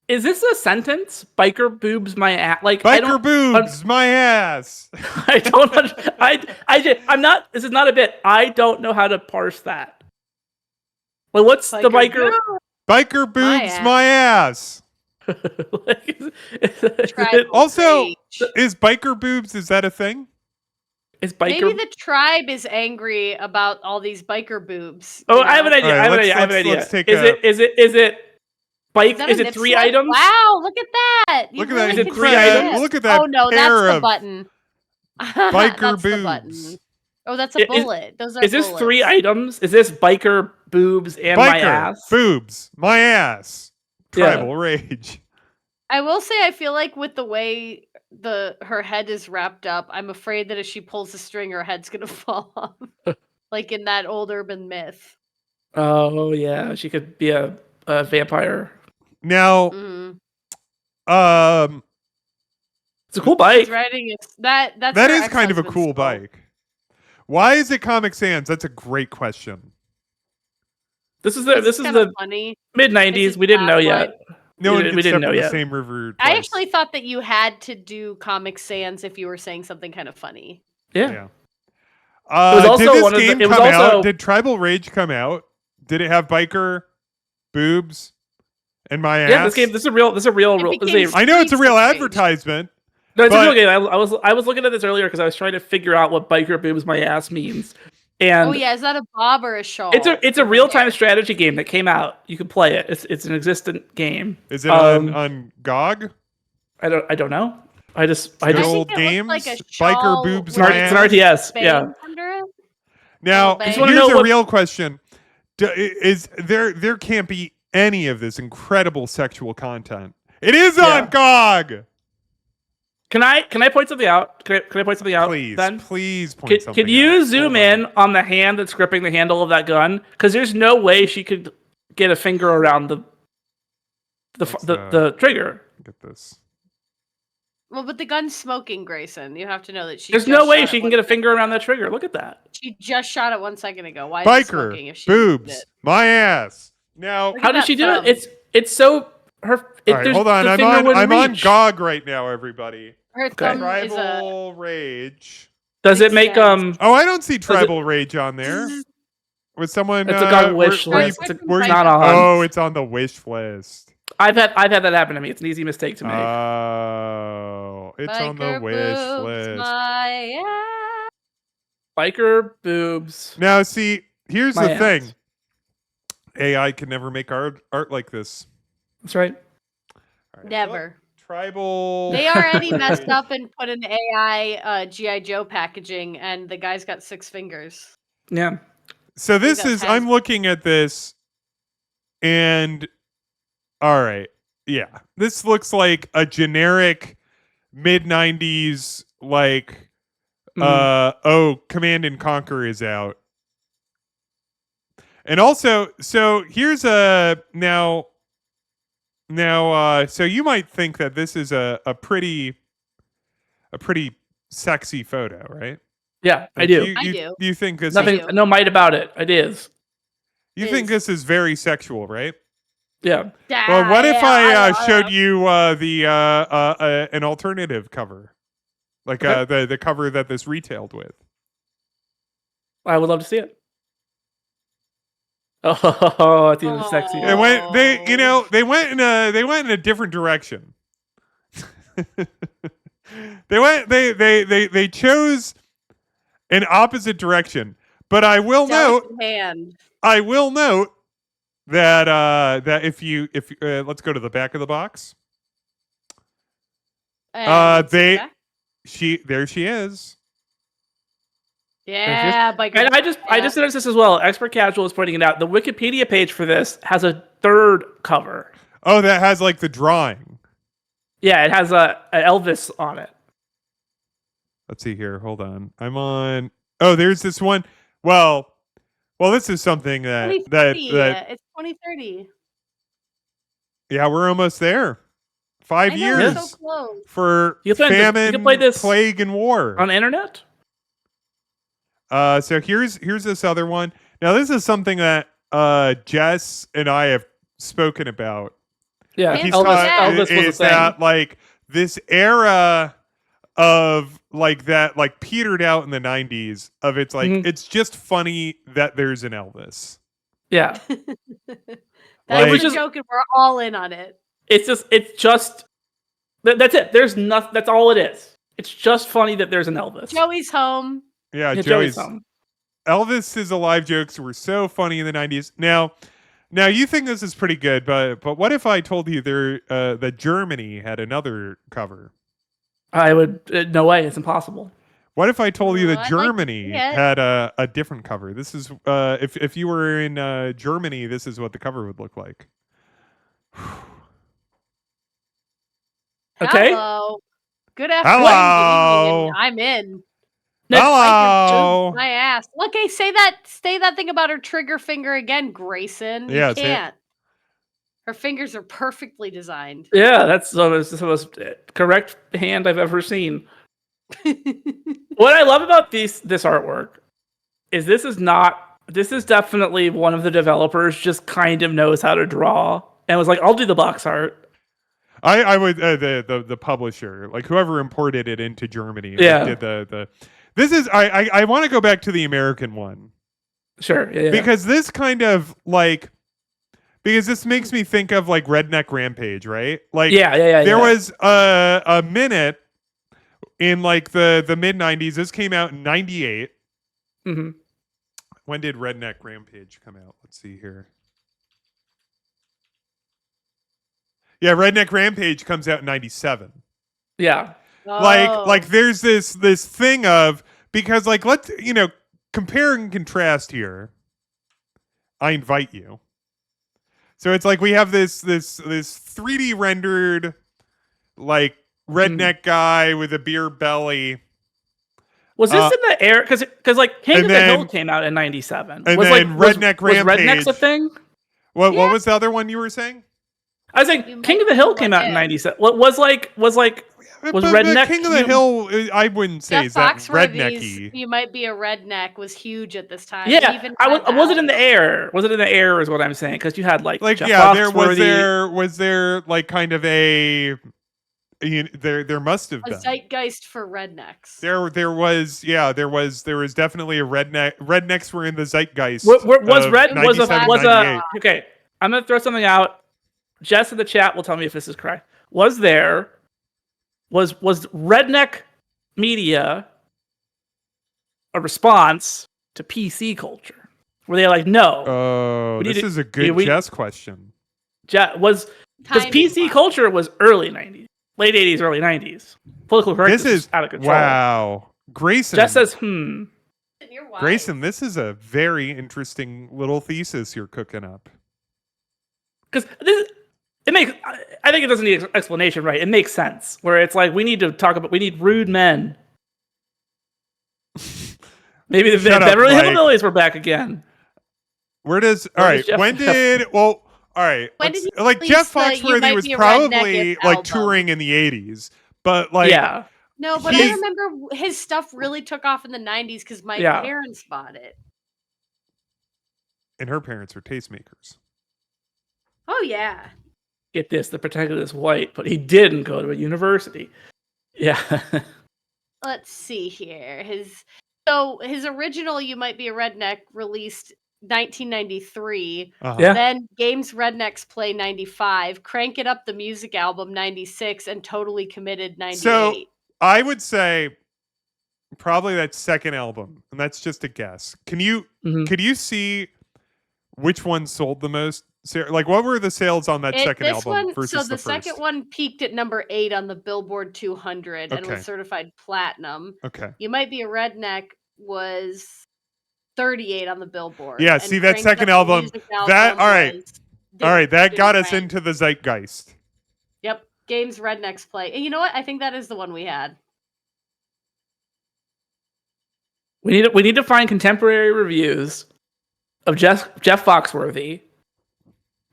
Is this a sentence? Biker boobs my ass. Like I Biker don't, boobs, my ass. I don't. I'm not. This is not a bit. I don't know how to parse that. Like, what's the biker? Biker boobs, my ass. Like, is Tribal Also, rage. is biker boobs? Is that a thing? is biker? Maybe the tribe is angry about all these biker boobs. Oh, you I have an know? idea. All I have right, an idea. I have an let's- idea. let's take Is it bike? Is that Is a it 3 nip slip? items? Wow, look at that. You Look at really that. Is it can 3 see items? it. Look at that Oh no, pair that's the of button. biker That's the boobs. button. Oh, that's a Is- bullet. Those are Is this bullets. 3 items? Is this biker boobs and my Biker ass? boobs, my ass. Yeah. Tribal rage. I will say I feel like with the way her head is wrapped up, I'm afraid that if she pulls the string, her head's gonna fall off. Like in that old urban myth. Oh yeah, she could be a vampire. Now, Mhm. It's a cool bike. She's riding that's that her is kind of a ex-husband's cool skull. bike. Why is it Comic Sans? That's a great question. This is It's kinda the funny. mid This '90s. is We didn't know not yet. No We one didn't- can we step didn't know in the yet. same river. I twice. actually thought that you had to do Comic Sans if you were saying something kind of funny. Yeah. Yeah. was also did this one of the- game it was come also- out? Did Tribal Rage come out? Did it have biker boobs and my ass? Yeah, this game. This is a real. This is a real. It This is a, became- I know it's a real Streets of Rage. advertisement. no, it's a but- real game. I was looking at this earlier because I was trying to figure out what biker boobs my ass means. And Oh yeah, is that a bob or a shawl? it's a real time strategy game that came out. You can play it. It's an existent game. Is it Um, on GOG? I don't know. I Good I just old think it looks like games? a Biker shawl boobs, with my it's an ass? RTS. bang Yeah. under it. Now, I just wanna here's know a what- real question: is there can't be any of this incredible sexual content? It is Yeah. on GOG. Can I point something out? Can I point something out? Please, then? please point something. Can you out. zoom Hold in on. on the hand that's gripping the handle of that gun? Because there's no way she could get a finger around the Let's, the trigger. Get this. Well, but the gun's smoking, Grayson. You have to know that she. There's just no way shot she it can one get a second finger ago. around that trigger. Look at that. She just shot it 1 second ago. Why is it smoking Biker if she did boobs, it? my ass. Now, Look How at does that she do thumb. it? It's so her. all right, hold on. I'm on reach. GOG right now, everybody. Her Okay. thumb is a. Tribal Rage. Does it make Extends. Oh, I don't see it- Tribal Rage on there. Was someone? It's a GOG wish were you- list. It's were you- not on. Oh, it's on the wish list. I've had that happen to me. It's an easy mistake to make. Oh, it's on the Biker wish boobs, list. my ass. Biker boobs. Now, see, here's My the ass. thing. AI can never make art like this. That's right. All right, Never. Tribal. They already messed up and put an AI GI Joe packaging, and the guy's got 6 fingers. Yeah. So this got is. past- I'm looking at this, and all right, yeah, this looks like a generic mid '90s like. Mhm. Command and Conquer is out. And also, so here's a now, so you might think that this is a pretty a pretty sexy photo, right? Yeah, I Like, do. I do. You think this Nothing, do. no might about it. It is. you think is- this is very sexual, right? Yeah. Well, what if I showed you? you the an alternative cover, like Okay. the cover that this retailed with? I would love to see it. Oh, it's even sexy. They went Oh. they went in a different direction. they chose an opposite direction. But I will note that that if let's go to the back of the box. There she is. Yeah, bike. And I just noticed this as well. Expert Casual is pointing it out. The Wikipedia page for this has a third cover. Oh, that has like the drawing. Yeah, it has a Elvis on it. Let's see here. Hold on. I'm on. Oh, there's this one. Well, this is something that 2030. that It's 2030. yeah, we're almost there. 5 I know, years we're so close. for You can famine, play this plague, and war. On the internet? So here's this other one. Now this is something that Jess and I have spoken about. Yeah, He's Elvis was a is thing. that like this era of like that like petered out in the 90s of it's like Mhm. it's just funny that there's an Elvis. Yeah. That's Like- the joke, and we're all in on it. It's just that's it. There's nothing. That's all it is. It's just funny that there's an Elvis. Joey's home. Yeah, Yeah, Joey's home. Elvis is alive jokes were so funny in the 90s. Now you think this is pretty good, but what if I told you that Germany had another cover? I would no way. It's impossible. What if I told you Ooh, that I'd like to Germany see it. had a different cover? This is if you were in Germany, this is what the cover would look like. Okay. Hello. Good Hello. afternoon. I'm in. Next- Hello. My ass. Look, hey, say that thing about her trigger finger again, Grayson. You Yeah, say it. can't. Her fingers are perfectly designed. Yeah, that's the most correct hand I've ever seen. What I love about this artwork is this is definitely one of the developers just kind of knows how to draw and was like, I'll do the box art. I would the publisher, like whoever imported it into Germany, like, Yeah. did the this is I want to go back to the American one Sure. Yeah. because this kind of like because this makes me think of like Redneck Rampage, right? Like yeah. there was a minute in like the mid 90s. This came out in 98. hmm When did Redneck Rampage come out? Let's see here. Yeah, Redneck Rampage comes out in 97. Yeah. Oh. Like there's this thing of because like let's compare and contrast here. I invite you. So it's like we have this 3D rendered like redneck guy with a beer belly. Was this in the air? Because like King and of the Hill then- came out in '97. and was then like Redneck was Redneck's Rampage. a thing? What Yeah. was the other one you were saying? I was You like, might King of the be Hill able came to out in do. '97. What was But Redneck King of the you- Hill? I wouldn't say Jeff is that Foxworthy's rednecky. You Might Be a Redneck was huge at this time. Yeah, Even I Red was it in the Valley. air? Was it in the air? Is what I'm saying because you had like Like Jeff yeah, Foxworthy. was there like kind of a there must have A been. zeitgeist for rednecks. There was definitely a redneck. Rednecks were in the zeitgeist. Was of red was 97, a 98. okay? I'm gonna throw something out. Jess in the chat will tell me if this is correct. Was redneck media a response to PC culture? Were they like, no? Oh, We need this to- is a good we- Jess question. Was because Timing PC wise. culture was early '90s, late '80s, early '90s. Political correctness This is was out of control. wow, Grayson. Jess says, You're wise. Grayson, this is a very interesting little thesis you're cooking up. because it makes. I think it doesn't need explanation, right? It makes sense. Where it's like we need rude men. Maybe the Shut up, Beverly Mike. Hillbillies were back again. All Where does right. Jeff- When did all right? When let's- did he like Jeff release the You Foxworthy Might was Be a Redneck probably album? like touring in the 80s, but like Yeah, No, but He- I remember his stuff really took off in the 90s because my Yeah. parents bought it. And her parents were tastemakers. Oh, yeah. Get this, the protagonist is white, but he didn't go to a university. Yeah. Let's see here. His original "You Might Be a Redneck" released 1993. Uh-huh. Yeah. Then Games Rednecks Play 95, Crank It Up the Music Album 96, and Totally Committed 98. So I would say probably that second album, and that's just a guess. Could you see which one sold the most? Like, what were the sales on that second this album one, versus so the first? second one peaked at number 8 on the Billboard 200 and Okay. was certified platinum. Okay. You Might Be a Redneck was 38 on the Billboard. Yeah, and see, that Crank It second Up the album, Music all right. was- All right, that didn't got us rank. into the zeitgeist. Yep, Games Rednecks Play. And you know what? I think that is the one we had. We need to find contemporary reviews of Jeff Foxworthy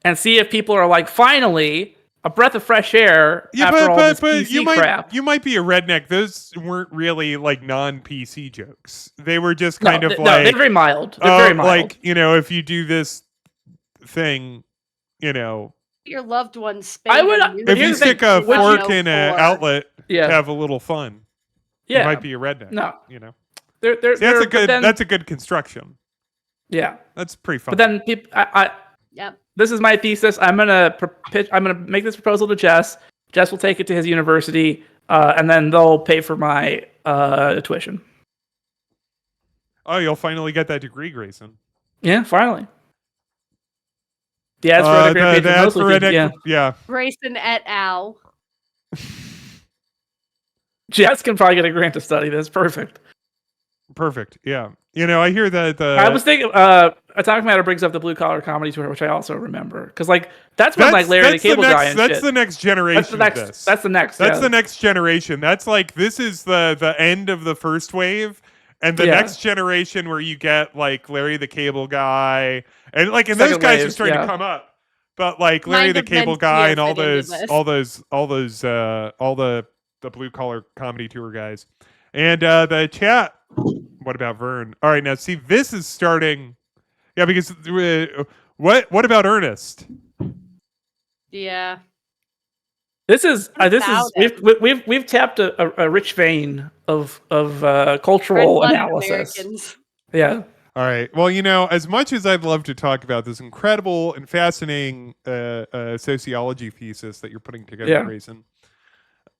and see if people are like, finally, a breath of fresh air after all this PC crap. You might be a redneck. Those weren't really like non-PC jokes. They were just kind of like, they're very mild. They're very mild. like, if you do this thing, Your loved ones. I would- if you Here's the stick a thing, fork in an outlet yeah, to have a little fun, you yeah. might be a redneck. No, See, they're that's a but good. then- That's a good construction. yeah. That's pretty fun. But then people, Yep. this is my thesis. I'm gonna make this proposal to Jess. Jess will take it to his university, and then they'll pay for my tuition. Oh, you'll finally get that degree, Grayson. Yeah, finally. Yeah, it's for The redneck. ads for redneck. Yeah, Yeah. Grayson et al. Jess can probably get a grant to study this. Perfect. Perfect. Yeah. I hear that. I was thinking, Atomic Matter brings up the Blue Collar Comedy Tour, which I also remember, because that's when like Larry the Cable Guy and that's shit. the next generation. That's the next. Of this. That's the next. That's yeah. the next generation. That's like this is the end of the first wave, and the Yeah. next generation where you get like Larry the Cable Guy, and those Second guys wave, are starting yeah. to come up. But like Larry Mind the of Cable Men's Guy Steel and all fit into those, this. all the Blue Collar Comedy Tour guys, and the chat. What about Vern? All right, now see, this is starting. Yeah, because what about Ernest? Yeah. This is About we've tapped a rich vein of cultural Red-blooded analysis. Americans. Yeah. All right. Well, as much as I'd love to talk about this incredible and fascinating sociology thesis that you're putting together, Yeah. Grayson.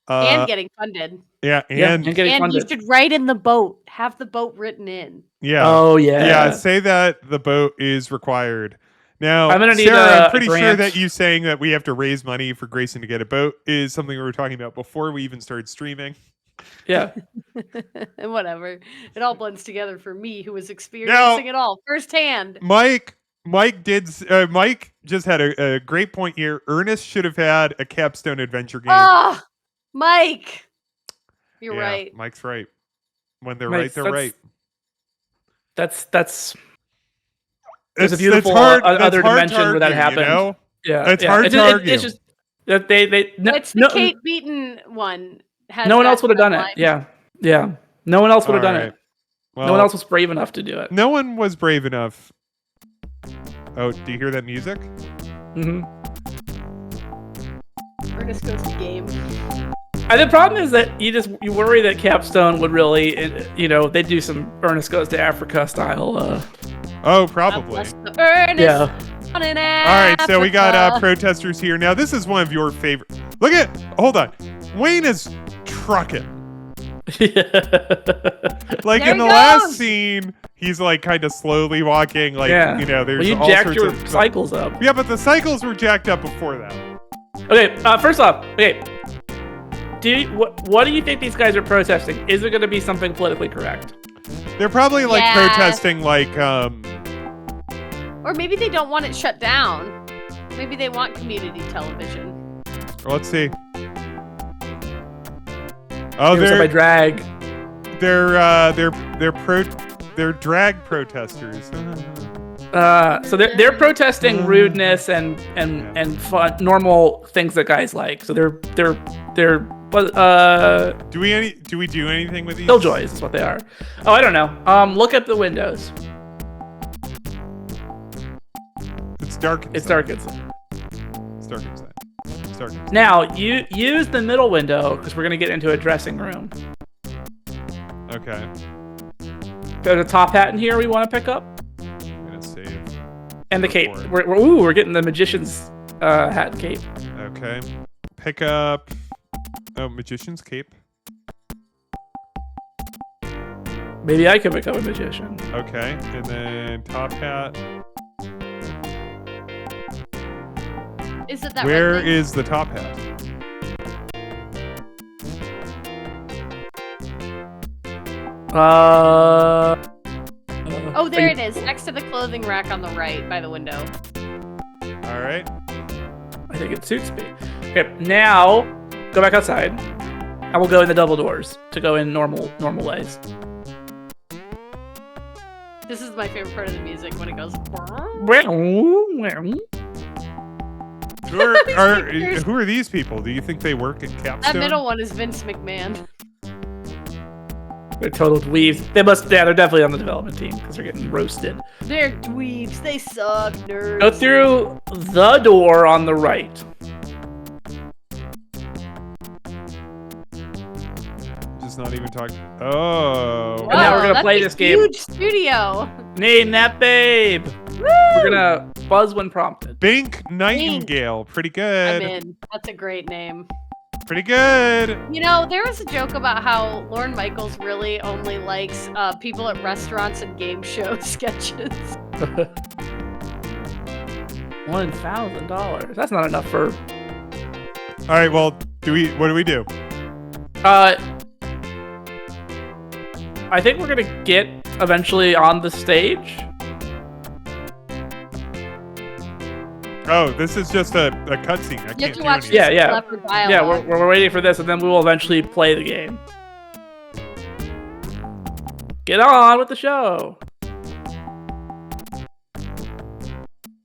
And getting funded. Yeah, Yeah, and getting And you funded. should write in the boat. Have the boat written in. yeah, Oh yeah. yeah. Say that the boat is required. Now, I'm gonna need Sarah, a I'm pretty sure grant. that you saying that we have to raise money for Grayson to get a boat is something we were talking about before we even started streaming. Yeah. And whatever. It all blends together for me, who was experiencing it all firsthand. Mike just had a great point here. Ernest should have had a capstone adventure game. Ah, Mike. You're Yeah, right. Mike's right. When they're Mike, right, they're right. That's There's a It's- beautiful that's hard- other that's hard to dimension where that argue, happened. Yeah. It's yeah. hard It's to just- argue. It's just that they no, It's the no, Kate Beaton one. Has no one that else would have done it. line. Yeah. Yeah. No one else would have done All right. it. Well, No one else was brave enough to do it. No one was brave enough. Oh, do you hear that music? hmm Ernest Goes to Game. And the problem is that you worry that Capstone would really, they do some Ernest Goes to Africa style. Oh, God probably. bless the Ernest Yeah. on in All right, so we got Africa. protesters here. Now, this is one of your favorite. Hold on. Wayne is trucking. Like There in the he last goes. scene, he's like kind of slowly walking. Like, Yeah. there's Well, you all jacked sorts your of cycles up. Yeah, but the cycles were jacked up before that. Okay, first off, what do you think these guys are protesting? Is it going to be something politically correct? They're probably like Yeah. protesting like Or maybe they don't want it shut down. Maybe they want community television. let's see. Oh, It was by drag. they're drag protesters. So they're protesting rudeness and fun, normal things that guys like. So they're But Do we do anything with these? Killjoys is what they are. Oh, I don't know. Look at the windows. It's dark. It's dark inside. It's dark inside. It's dark inside. Now you use the middle window because we're gonna get into a dressing room. Okay. There's a top hat in here we want to pick up, I'm gonna save. and the cape. Report. We're getting the magician's hat and cape. Okay. Pick up. Oh, magician's cape. Maybe I could become a magician. Okay, and then top hat. Is it that Where red thing? is the top hat? Oh, there it is, next to the clothing rack on the right by the window. All right. I think it suits me. Okay, now go back outside. I will go in the double doors to go in normal ways. This is my favorite part of the music when it goes. Who are these people? Do you think they work at Capstone? That middle one is Vince McMahon. They're total dweebs. They must. Yeah, they're definitely on the development team because they're getting roasted. They're dweebs. They suck, nerds. Go through the door on the right. Just not even talking. Oh. And now we're gonna that's play a this game. Huge studio. Name that babe. Woo! We're gonna buzz when prompted. Bink Nightingale. Pretty I'm good. in. That's a great name. Pretty good. You know, there was a joke about how Lorne Michaels really only likes people at restaurants and game show sketches. $1,000. That's not enough for. All right. Well, what do we do? I think we're gonna get eventually on the stage. Oh, this is just a cutscene. I You have can't to do watch anything. Yeah, this yeah. clever dialogue. Yeah, we're waiting for this, and then we will eventually play the game. Get on with the show.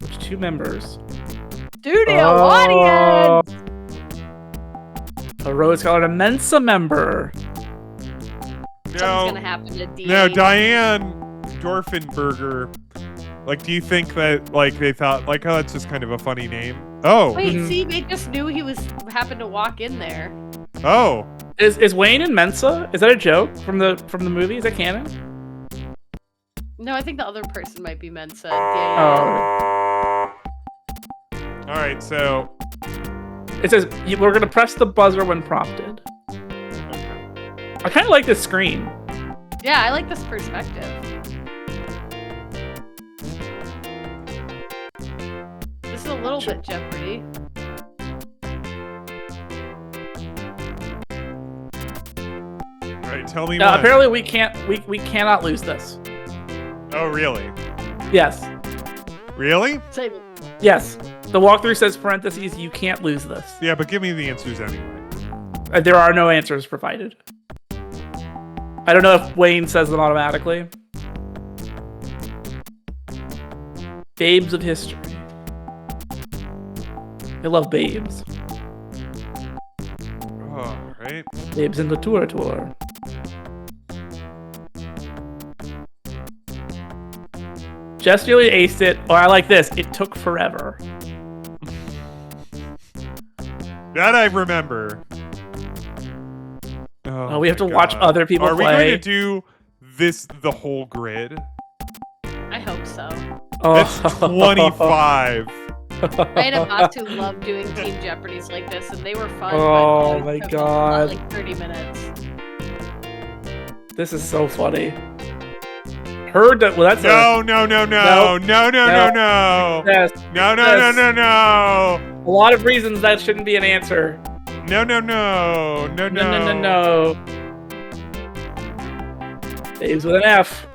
There's 2 members. Studio Oh. audience. A rose-colored Mensa member. Something's No, gonna happen to D. no, Diane Dorfenberger. Like, do you think that they thought oh, that's just kind of a funny name? Oh, Wait, Mhm. see, they just knew he happened to walk in there. oh, Is Wayne in Mensa? Is that a joke from the movie? Is that canon? No, I think the other person might be Mensa. Oh. all right. So, It says we're gonna press the buzzer when prompted. I kind of like this screen. Yeah, I like this perspective. This is a little bit Jeopardy. all right. Tell me. Now, one. apparently we cannot lose this. Oh, really? Yes. Really? Save it. Yes. The walkthrough says parentheses, you can't lose this. Yeah, but give me the answers anyway. There are no answers provided. I don't know if Wayne says them automatically. Babes of history. I love babes. All right. Babes in the tour. Just really aced it. Or I like this. It took forever. That I remember. Oh, we have my to watch God. other people Are we play. going to do the whole grid? I hope so. That's 25. I had a boss who loved doing Team Jeopardies like this, and they were fun. Oh but my it took God. Like 30 minutes. This is so funny. Well, that's No. Yes. No. A lot of reasons that shouldn't be an answer. No. No. Babes with an F.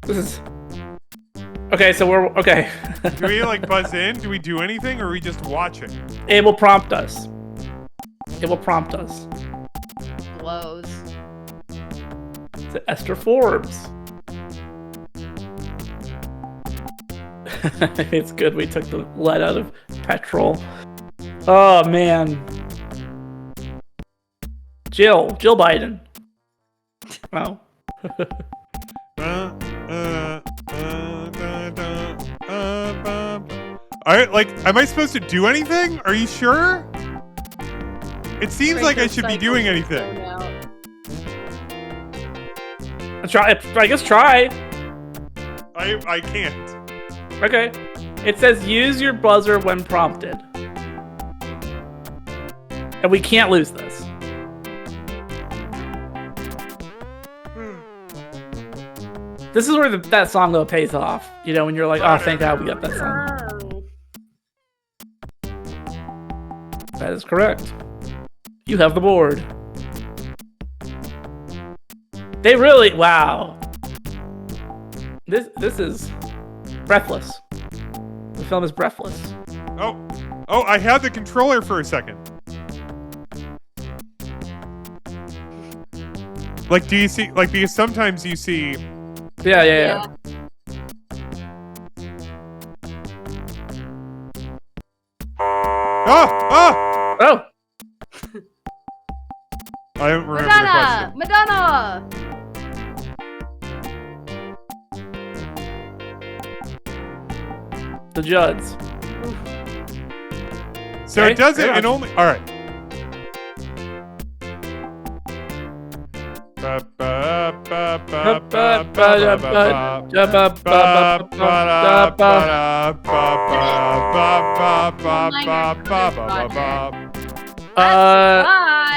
This is okay. So we're okay. Do we buzz in? Do we do anything, or are we just watching? It will prompt us. It will prompt us. Blows. To Esther Forbes. It's good we took the lead out of petrol. Oh man. Jill Biden. Oh. Am I supposed to do anything? Are you sure? It seems like I should be doing anything. I guess try. I can't. Okay. It says use your buzzer when prompted. And we can't lose this. This is where that song though pays off. You know, when you're like, oh, thank God we got that song. That is correct. You have the board. They really, wow. This is breathless. The film is breathless. Oh, I had the controller for a second. Like, do you see, like, because sometimes you see... Yeah. Oh! I don't remember the question. Madonna! The Judds. So Okay, it doesn't, fair it enough. only, alright.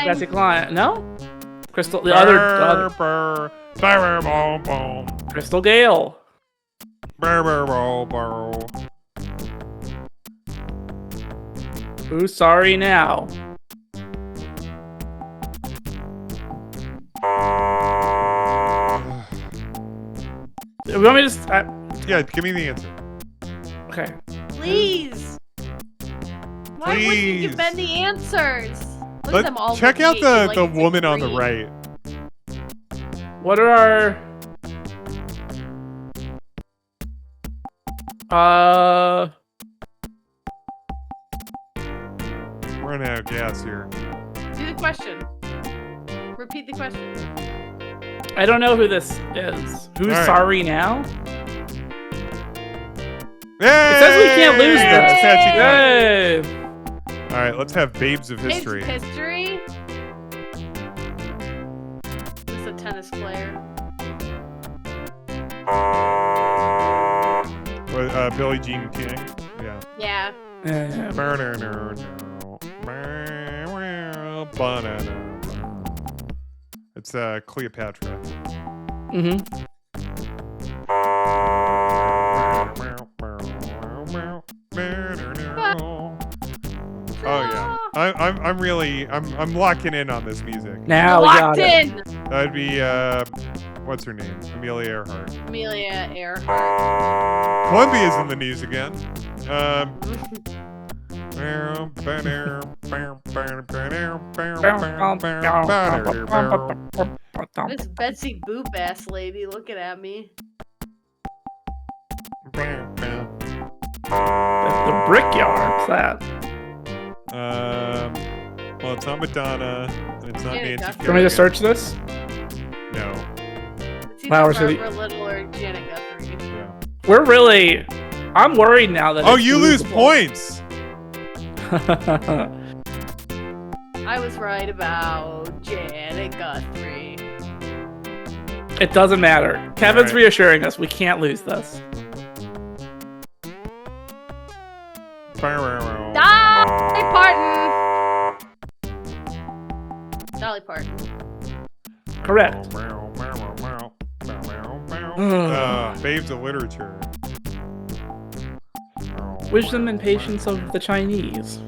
Betsy Klein. No? Crystal, the other Crystal Gale. Who's sorry now? You want me to just... Yeah, give me the answer. okay. Please. Why wouldn't you give Please. Ben the answers? Look at them all. Check looking out at you like the it's a woman on the dream. right. What are our... We're running out of gas here. Do the question. Repeat the question. I don't know who this is. Who's All right. sorry now? It It says we can't lose this. Yay! Yay! All right, let's have Babes of History. It's history. It's a tennis player. Billie Jean King. Yeah. Yeah. It's Cleopatra. Mm-hmm. Oh yeah, I'm really I'm locking in on this music. Now we got Locked it. in. That'd be what's her name? Amelia Earhart. Amelia Earhart. Columbia's in the news again. This Betsy Boop ass lady looking at me. The Brickyard. What's that? Well, it's not Madonna, and it's not Yeah, Nancy Guthrie. Do you want me to Kerrigan. search this? No. It's Wow, either so the- Barbara Little or Janet Guthrie. Yeah. We're really... I'm worried now that Oh, it's you lose losable. points. I was right about Janet Guthrie. It doesn't matter. Kevin's Alright. reassuring us. We can't lose this. Dolly Parton. Dolly Parton. Correct. Babes of Literature. Wisdom and patience of the Chinese.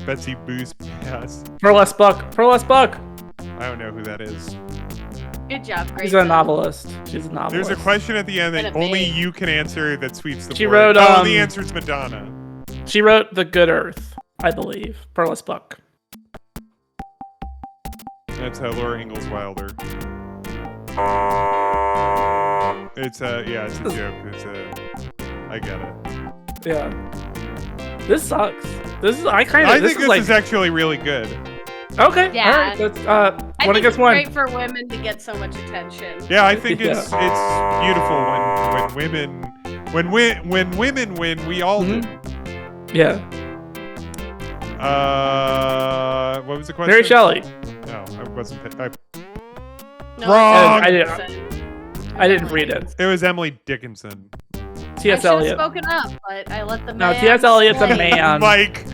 Betsy Boost Pass. Burlesque Buck. Burlesque Buck. I don't know who that is. Good job, great. She's a job. novelist. She's a novelist. There's a question at the end that And a only babe. you can answer that sweeps the She board. wrote, Oh, the answer's Madonna. She wrote The Good Earth, I believe. Burlesque Buck. That's Laura Ingalls Wilder. It's a joke. I get it. Yeah. This sucks. I think this is actually really good. Okay. Yeah. All right. That's I one think against it's one. great for women to get so much attention. Yeah, I think Yeah. it's beautiful when women win. We all do. Yeah. What was the question? Mary Shelley. No, I wasn't. No, Wrong! I didn't read it. It was Emily Dickinson. I T.S. should have Eliot. spoken up, but I let the No, man. T.S. Eliot's a speak. man. Mike.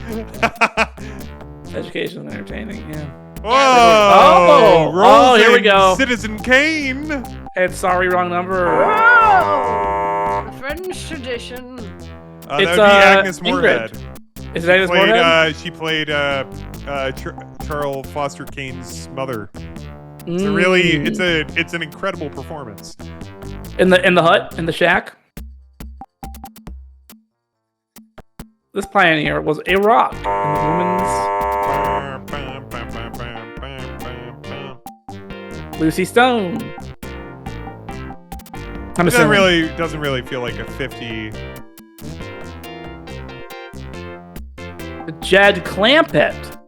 Education and entertaining. Yeah. Oh, here we go. Citizen Kane. And sorry, wrong number. Oh, the French tradition. That It's, would be Agnes Ingrid. Moorehead. Is it Agnes Moorehead? She played Charles Foster Kane's mother. It's it's an incredible performance. in the hut, in the shack. This pioneer was a rock in the women's Lucy Stone. I'm assuming. Doesn't really feel like a 50. Jed Clampett.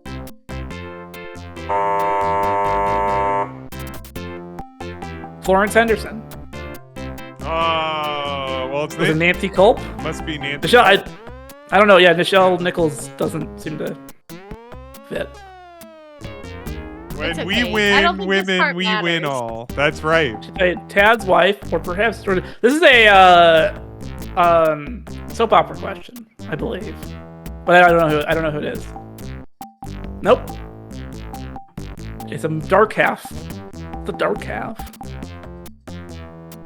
Florence Henderson. Well, Was it Nancy Culp? Must be Nancy. Michelle, I don't know. Yeah, Nichelle Nichols doesn't seem to fit. When It's we okay. I win, don't think this women, part we win matters. all. That's right. She played Tad's wife, or perhaps this is a soap opera question, I believe, but I don't know who it is. Nope. It's a dark half. The dark half.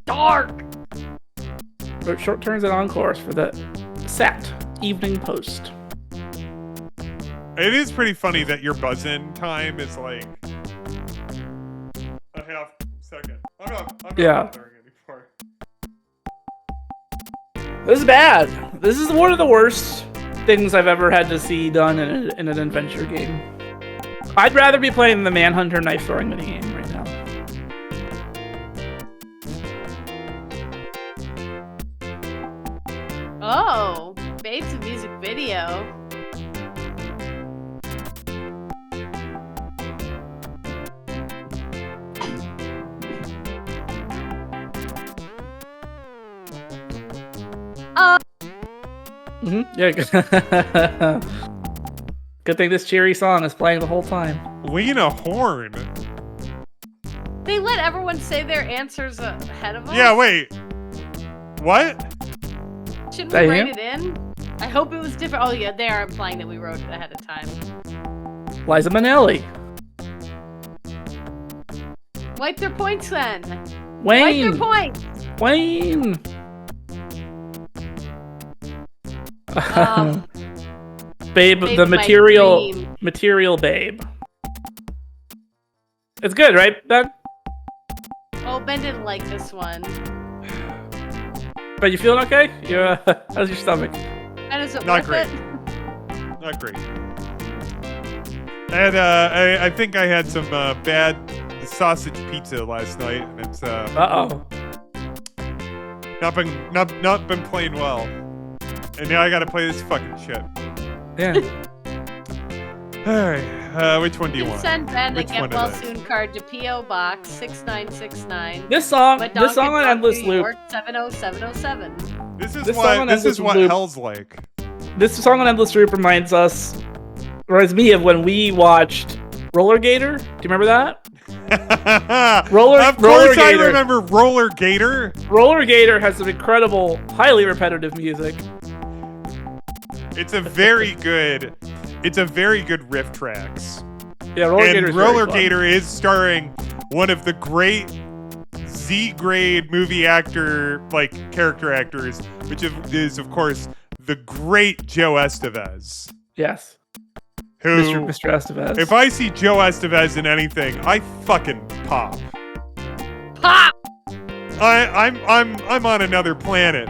Dark. Wrote short turns and encores for the SAT Evening Post. It is pretty funny that your buzz-in time is like a half second. I'm not Yeah. bothering anymore. This is bad. This is one of the worst things I've ever had to see done in an adventure game. I'd rather be playing the Manhunter knife throwing minigame right now. Oh, Babes of music video. Yeah. Good thing this cheery song is playing the whole time. Lena Horne. They let everyone say their answers ahead of us. Yeah, wait. What? Shouldn't That we write you? it in? I hope it was different. Oh yeah, they are implying that we wrote it ahead of time. Liza Minnelli. Wipe their points then. Wipe Wayne. their points. Wayne. Babe, Babe the of my material dream. babe. It's good, right, Ben? Oh, Ben didn't like this one. But you feeling okay? How's your stomach? And is it Not worth great. it? Not great. And I think I had some bad sausage pizza last night, and it's Uh-oh. not been playing well. And now I gotta play this fucking shit. Yeah. Alright, which one do you You can want? send Ben a Which get one well of those? soon card to P.O. Box 6969. This song on Monongapoc, Endless New Loop. York 70707. This is This song on what Endless Loop. hell's like. This song on Endless Loop reminds me of when we watched Roller Gator. Do you remember that? Roller Of course, I Gator. remember Roller Gator. Roller Gator has some incredible, highly repetitive music. It's a very good riff tracks. Yeah, Roller And Gator. Roller Gator is starring one of the great Z-grade movie character actors, which is of course the great Joe Estevez. Yes, Who, Mr. Estevez. if I see Joe Estevez in anything, I fucking pop. Pop! I'm on another planet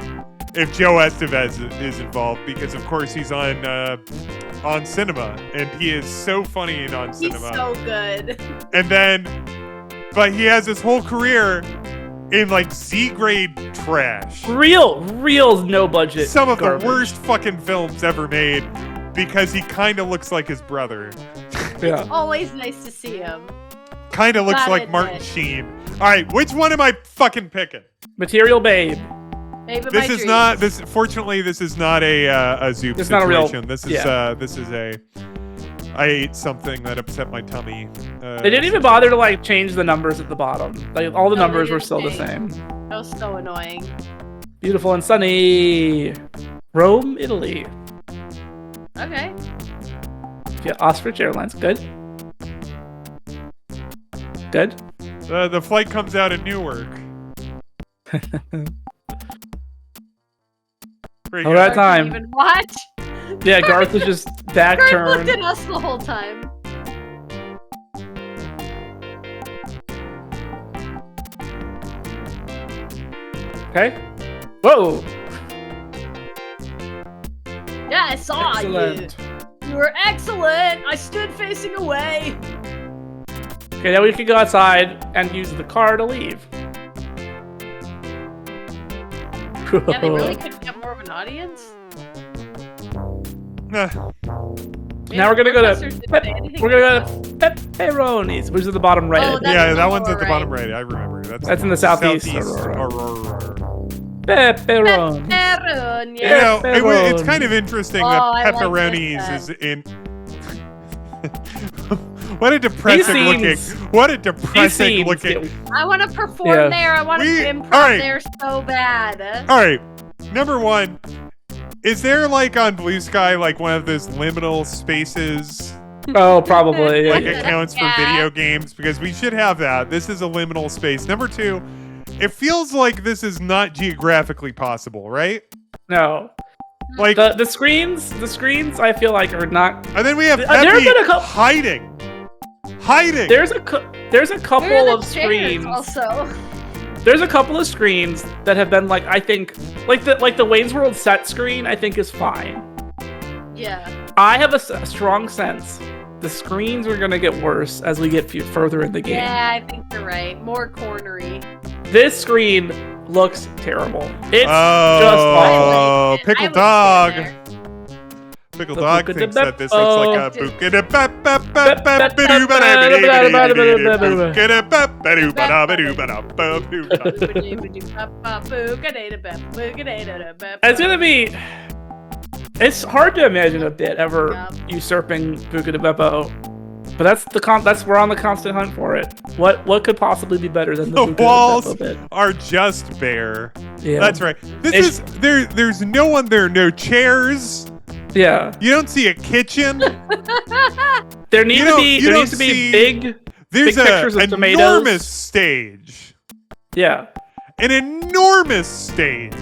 if Joe Estevez is involved, because of course he's on on Cinema, and he is so funny on He's Cinema. so good. And then, but he has his whole career in like Z grade trash. Real no budget. Some of garbage. the worst fucking films ever made because he kind of looks like his brother. Yeah. Always nice to see him. Kind of looks Gotta like Martin admit. Sheen. All right, which one am I fucking picking? Material Babe. Babe of This my is dreams. not this. Fortunately, this is not a Zoop It's not a real- situation. This is yeah. this is a. I ate something that upset my tummy. They didn't even bother to like change the numbers at the bottom. Like all the No, they numbers were didn't still the change. same. That was so annoying. Beautiful and sunny. Rome, Italy. Okay. Yeah, Ostrich Airlines. Good. Good. The flight comes out of Newark. Very All good. right, time. Didn't even watch. Yeah, Garth was just back Kurt turn. looked at us the whole time. Okay. Whoa. Yeah, I saw Excellent. you. You were excellent. I stood facing away. Okay, now we can go outside and use the car to leave. Yeah, they really could get more of an audience. Nah. Now we're gonna go to Professor didn't pep- say anything we're gonna about go to Pepperonis, which is at the bottom right. Oh, I think. that's Yeah, in the that one's at lower the bottom right. right. I remember. That's in the southeast. Aurora. Pepperoni. Pepperoni. You know, it's Pepperoni. kind of interesting Oh, that I like pepperonis this is in. What a depressing looking. scenes- What a These depressing scenes looking. get- I want to perform Yeah. there. I want to We- improv alright. there so bad. All right, number one. Is there like on Blue Sky like one of those liminal spaces Oh, probably. like Yeah. accounts for Yeah. video games? Because we should have that. This is a liminal space. Number two, it feels like this is not geographically possible, right? No. Like, The screens, I feel like are not. and then we have there have Peppy been a couple- hiding. There's a couple Where are the of chairs screens. Also, There's a couple of screens that have been like I think like the Wayne's World set screen I think is fine. yeah. I have a strong sense the screens are gonna get worse as we get further in the game. Yeah, I think you're right. More cornery. This screen looks terrible. It's just Oh, awful. Pickle I would Dog. stand Pickle The Dog Buca de thinks that this looks like a Beppo. Buca de It's gonna be. It's hard to imagine a bit ever Yeah. usurping Buca de Beppo, but that's we're on the constant hunt for it. What could possibly be better than the The Buca de walls Beppo bit? are just bare. Yeah, That's right. This It's- is there's no one there, no chairs. Yeah, You don't see a kitchen. there needs You to don't- be you there don't needs to be see- big. There's Big pictures of an tomatoes. enormous stage. Yeah, An enormous stage.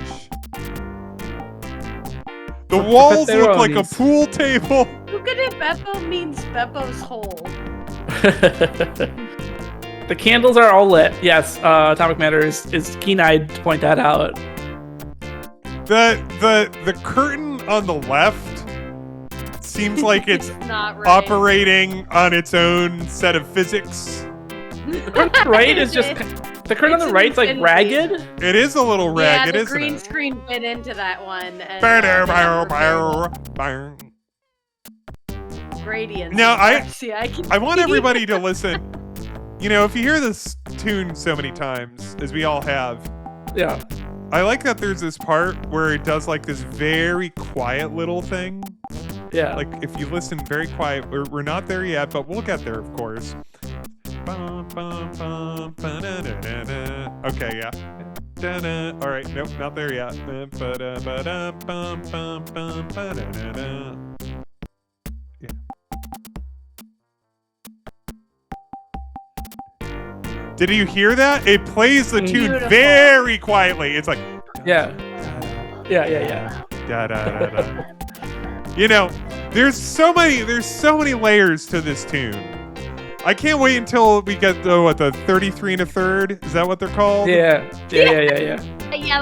The For walls look like a pepperonis. pool table. Buca de Beppo means Beppo's hole. the candles are all lit. Yes, Atomic Matter is keen-eyed to point that out. The curtain on the left seems like it's not right. operating on its own set of physics. The curtain on the right is just the curtain on It's the an right's like infinity. ragged. It is a little Yeah, ragged, the isn't green it? screen bit into that one. And, gradients. Now, See, I can. I want everybody to listen. You know, if you hear this tune so many times, as we all have, Yeah, I like that there's this part where it does like this very quiet little thing. yeah. Like if you listen very quiet, we're not there yet, but we'll get there, of course. Bum, bum, bum, ba-da-da-da-da. Okay, yeah. Da-da. All right, nope, not there yet. Ba-da, ba-da, bum, bum, bum, ba-da-da-da. Yeah. Did you hear that? It plays the tune Beautiful. very quietly. It's like Yeah. Yeah. da da da da. You know, there's so many layers to this tune. I can't wait until we get the 33 and a third. Is that what they're called? Yeah. Yeah,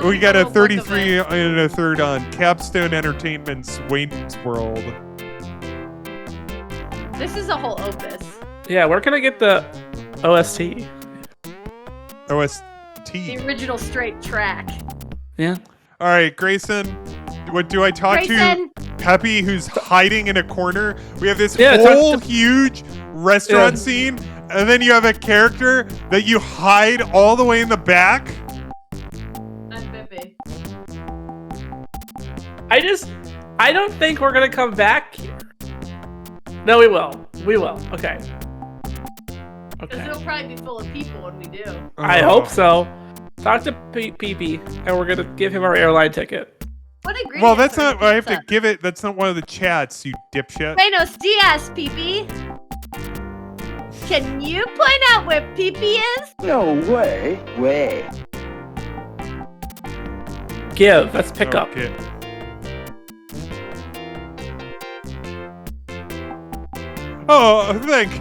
We got a little look of 33 it. and a third on Capstone Entertainment's Wayne's World. This is a whole opus. Yeah, where can I get the OST? OST. The original straight track. Yeah. All right, Grayson. What do I talk Grayson, to Peppy, who's hiding in a corner? We have this Yeah, talk whole to- huge restaurant Yeah. scene, and then you have a character that you hide all the way in the back. I'm Bippy. I don't think we're gonna come back here. No, we will. We will. Okay. Because Okay. it'll probably be full of people when we do. I Oh. hope so. Talk to PP, and we're gonna give him our airline ticket. What ingredients? Well, that's are in not. the I have to pizza? give it. That's not one of the chats, you dipshit. Buenos dias, Pee-Pee. Can you point out where Pee-Pee is? No way. Way. Give. Let's pick up. Okay. Oh,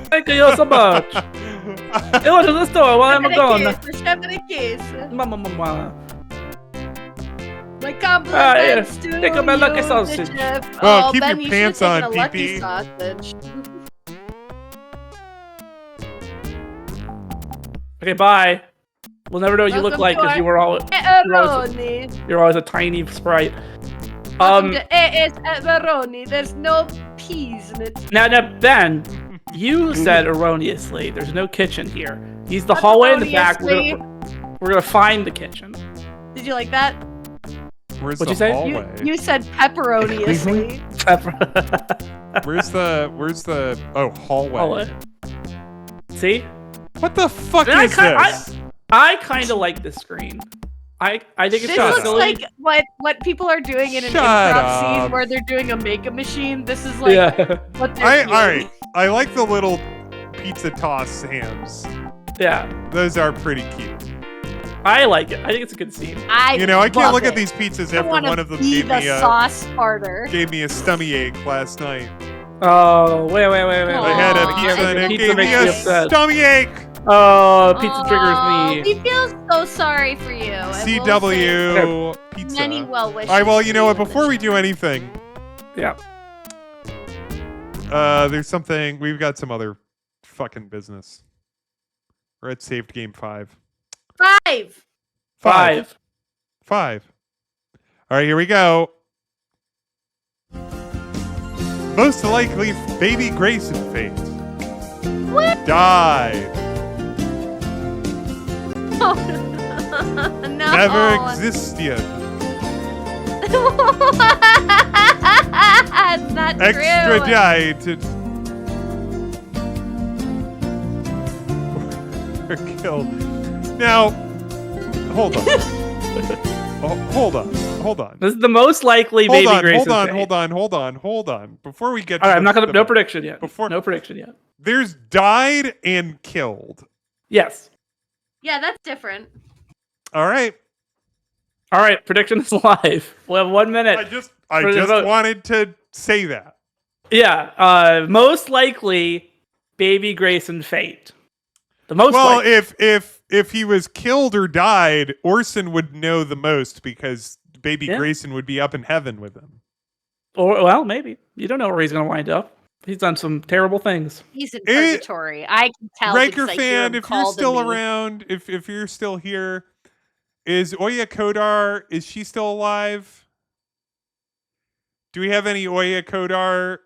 Thank you so much. It was in the store while I'm gone. Mama. My compliments to Take a you, lucky the sausage. chef. Oh, keep Ben, your you pants should've taken on, a lucky Pee-Pee. sausage. Okay, bye. We'll never know what you look Welcome like to because our- you were all Pepperoni. you're always a tiny sprite. Welcome to AS Pepperoni. There's no peas in it. Now Ben, you said erroneously there's no kitchen here. Use the hallway in the back. We're gonna find the kitchen. Did you like that? Where's What'd the you say? hallway? You said pepperoniously. Where's the hallway? Hallway. See? What the fuck Then is this? I kind of like this screen. I think it's This Shut looks up. silly. like what people are doing in an Shut improv up. scene where they're doing a makeup machine. This is like yeah, what they're All doing. right. I like the little pizza toss hams. yeah. Those are pretty cute. I like it. I think it's a good scene. I You know, I can't love look at it. these pizzas I after want one to of them be gave the me a sauce starter. stomach ache last night. Oh, wait. Aw. I had a Aw, pizza and it pizza gave me makes me a upset. stomach ache. Oh, pizza Aw, triggers me. We feel so sorry for you. and we'll CW send pizza. Many well wishes. All right, well, you to know what? in Before the we do anything, Yeah. there's something. We've got some other fucking business. We're at saved game 5. Five. 5. 5. All right, here we go. Most likely, baby Grayson fate. What? Died. No. Never existed. It's not true. Extradited. Or killed. Now, hold on. Hold on. This is the most likely baby Grayson fate. Hold on. Before we get to All right, I'm not the- gonna. No prediction yet. Before- No prediction yet. There's died and killed. Yes. Yeah, that's different. All right. All right. Prediction is live. We'll have 1 minute. I just For the vote. wanted to say that. Yeah. Most likely baby Grayson fate. The most Well, likely. if he was killed or died, Orson would know the most because baby Yeah. Grayson would be up in heaven with him. Or well, maybe. You don't know where he's gonna wind up. He's done some terrible things. He's in It- purgatory. I can tell. Riker because I hear fan, him if you're call to still me. around, if you're still here, is Oya Kodar, is she still alive? Do we have any Oya Kodar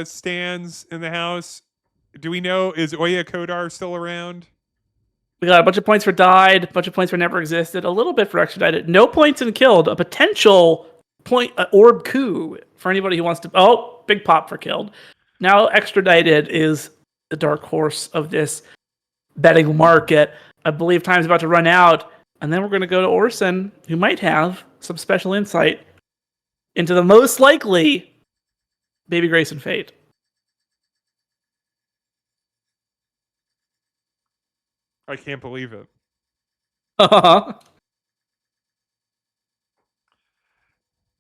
stands in the house? Do we know, is Oya Kodar still around? We got a bunch of points for died, a bunch of points for never existed, a little bit for extradited, no points in killed, a potential point orb coup for anybody who wants to. Oh, big pop for killed. Now extradited is the dark horse of this betting market. I believe time's about to run out, and then we're going to go to Orson, who might have some special insight into the most likely baby Grayson fate. I can't believe it.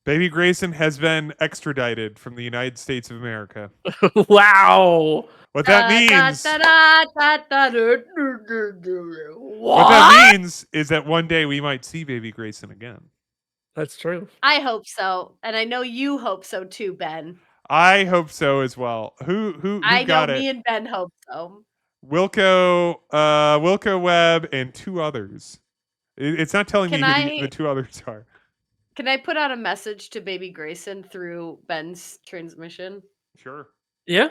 Baby Grayson has been extradited from the United States of America. Wow. What that means, What? what that means is that one day we might see Baby Grayson again. That's true. I hope so, and I know you hope so too, Ben. I hope so as well. Who I know got me it? and Ben hope so. Wilco Webb, and two others. It's not telling Can me who I- the two others are. Can I put out a message to baby Grayson through Ben's transmission? Sure. Yeah.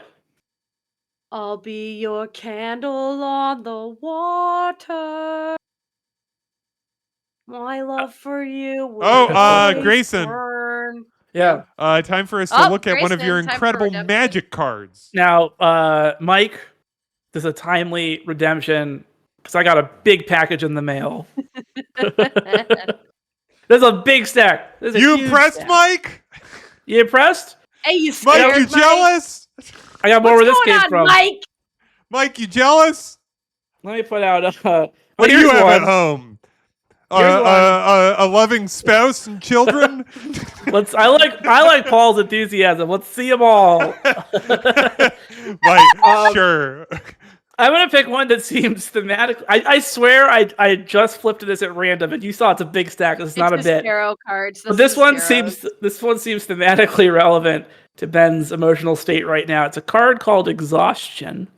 I'll be your candle on the water. My love for you will always Grayson. burn. Yeah. Time for us to Oh, look at one of your Grayson, time for incredible redemption. magic cards. Now, Mike, there's a timely redemption because I got a big package in the mail. There's a big stack. There's a You huge impressed, stack. Mike? You impressed? Hey, you Mike, scared, you jealous? I got more What's where this going came on, from. Mike? Mike, you jealous? Let me put out. What do here's you have one. at home? Here's A loving spouse and children? I like Paul's enthusiasm. Let's see them all. Mike, sure. I'm gonna pick one that seems thematic. I swear I just flipped this at random, and you saw it's a big stack. It's not a just bit. tarot cards. But this one is seems tarots. thematically relevant to Ben's emotional state right now. It's a card called Exhaustion.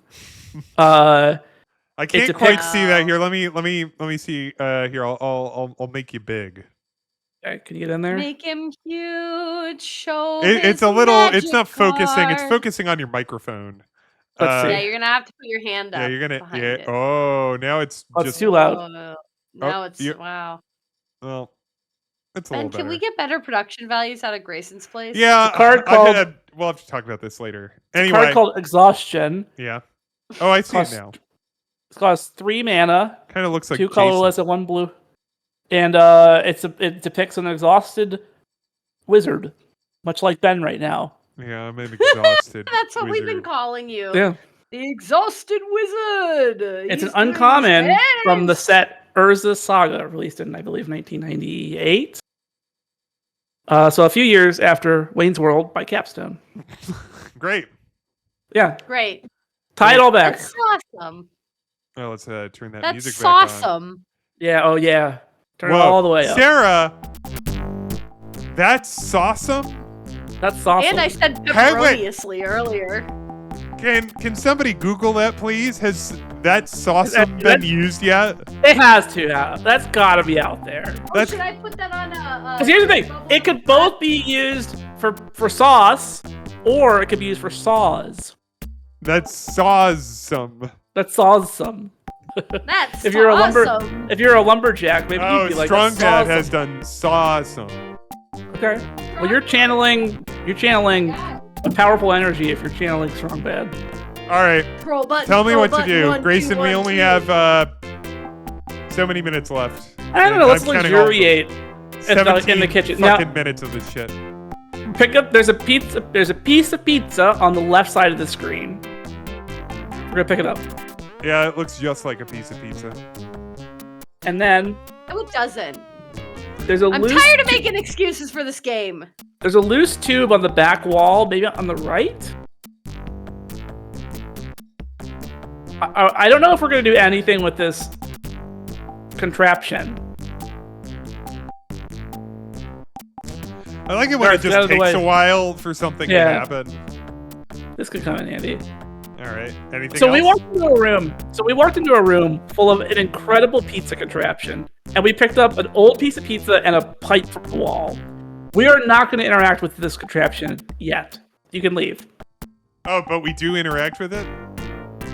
I can't a quite pic- see that here. Let me see. Here, I'll make you big. Okay, can you get in there? Make him huge. Show. It's his a little. It's magic not focusing. It's card. focusing on your microphone. Let's see. Yeah, you're gonna have to put your hand up. Yeah, you're gonna. behind Yeah. it. Oh, now it's Oh, it's just. too loud. Oh, now it's you- wow. Well, it's a Ben, little better. can we get better production values out of Grayson's place? Yeah, It's a card called- we'll have to talk about this later. A Anyway, card called Exhaustion. yeah. Oh, I see it Costs- now. It costs 3 mana, Kind of looks like 2 Jason. colorless and 1 blue, and it depicts an exhausted wizard, much like Ben right now. Yeah, I'm an exhausted. That's what we've been wizard. calling you. Yeah, The exhausted wizard. it's He's an uncommon doing from the things. set Urza Saga, released in I believe 1998. So a few years after Wayne's World by Capstone. Great. Yeah, Great. tie it all back. That's awesome. Oh, let's turn that That's music back on. awesome. Yeah, oh yeah. Turn it Whoa, all the way up. Sarah, that's awesome. That's awesome. And I said Hey, wait. pepperoniously earlier. Can somebody Google that, please? Has that awesome that- been used yet? It has to have. That's got to be out there. Oh, That's- should I put that on a? Because here's the thing: it could both be used for sauce, or it could be used for saws. That's awesome. That's awesome. That's If you're a awesome. if you're a lumberjack, maybe Oh, you'd be like Strong "That's Dad awesome." has done awesome. Okay. Well, you're channeling a powerful energy if you're channeling Strong Bad. All right, Scroll button, tell me scroll what to button, do, 1, 2, Grayson. We 1, only 2. have so many minutes left. I don't know. Let's I'm counting all of them. luxuriate in the kitchen. Fucking Now, minutes of this shit. pick up. There's a piece of pizza on the left side of the screen. We're gonna pick it up, Yeah, it looks just like a piece of pizza. and then No, it doesn't. there's a I'm loose. tired of making excuses for this game. There's a loose tube on the back wall, maybe on the right. I don't know if we're gonna do anything with this contraption. I like it when Alright, it get out just of the takes a way. while for something to Yeah. happen. This could come in handy. All right. Anything So else? we walked into a room full of an incredible pizza contraption, and we picked up an old piece of pizza and a pipe from the wall. We are not going to interact with this contraption yet. You can leave. Oh, but we do interact with it?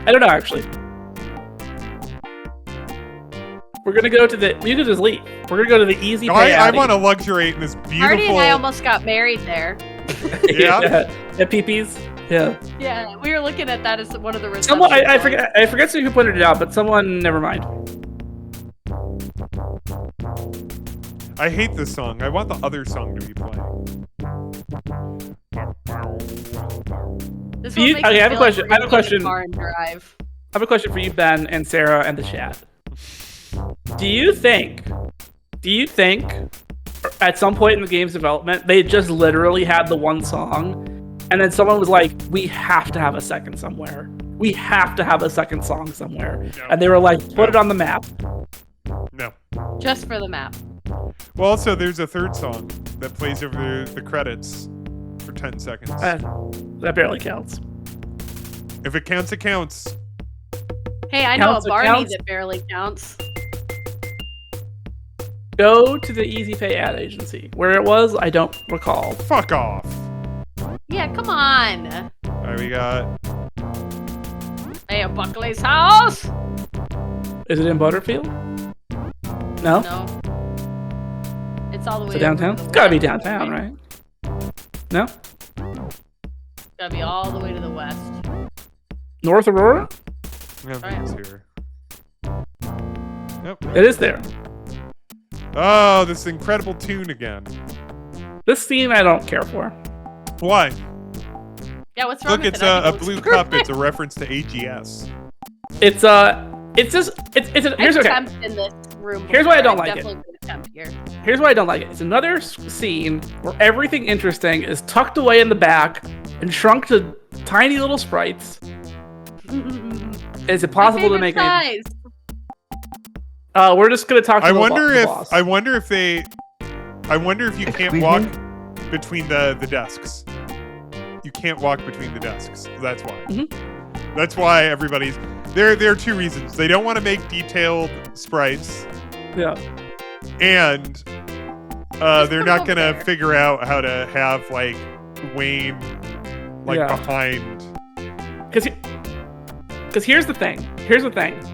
I don't know, actually. We're going to go to the... You can just leave. We're going to go to the easy No, pay I alley. want to luxuriate in this beautiful... Artie and I almost got married there. Yeah? At Pee-Pee's. Yeah. Yeah, we were looking at that as one of the reception Someone, I points. forget who pointed it out, but someone, never mind. I hate this song. I want the other song to be playing. This Do you- one makes okay, me I have a feel like question- we're I have a gonna get in question. the car and drive. I have a question for you, Ben and Sarah and the chat. Do you think at some point in the game's development, they just literally had the one song, and then someone was like, we have to have a second somewhere. We have to have a second song somewhere. No. And they were like, put it on the map. No. Just for the map. Well, also, there's a third song that plays over the credits for 10 seconds. That barely counts. If it counts, it counts. Hey, I know Counts, a it Barney counts. that barely counts. Go to the Easy Pay ad agency. Where it was, I don't recall. Fuck off. Yeah, come on. All right, we got. Hey, a Buckley's house. Is it in Butterfield? No? No. It's all the way Is it downtown? over to It's the gotta be west, downtown, right? No? It's gotta be all the way to the west. North Aurora? We have Right. these here. Nope. It is there. Oh, this incredible tune again. This scene I don't care for. Why? Yeah, what's wrong Look, with it's it? I think a it looks blue perfect. cup. It's a reference to AGS. It's here's I've okay. temped in this room. Here's why I before. don't I've like it. definitely been a temp here. Here's why I don't like it. It's another scene where everything interesting is tucked away in the back and shrunk to tiny little sprites. Is it possible to make it? size. We're just gonna talk to I the wonder the if boss. I wonder if you can't Excuse walk me? between the desks. You can't walk between the desks. That's why. Mhm. That's why everybody's there. There are two reasons. They don't want to make detailed sprites, Yeah. and Just they're put not them gonna there. figure out how to have like Wayne Yeah. behind. Because here's the thing.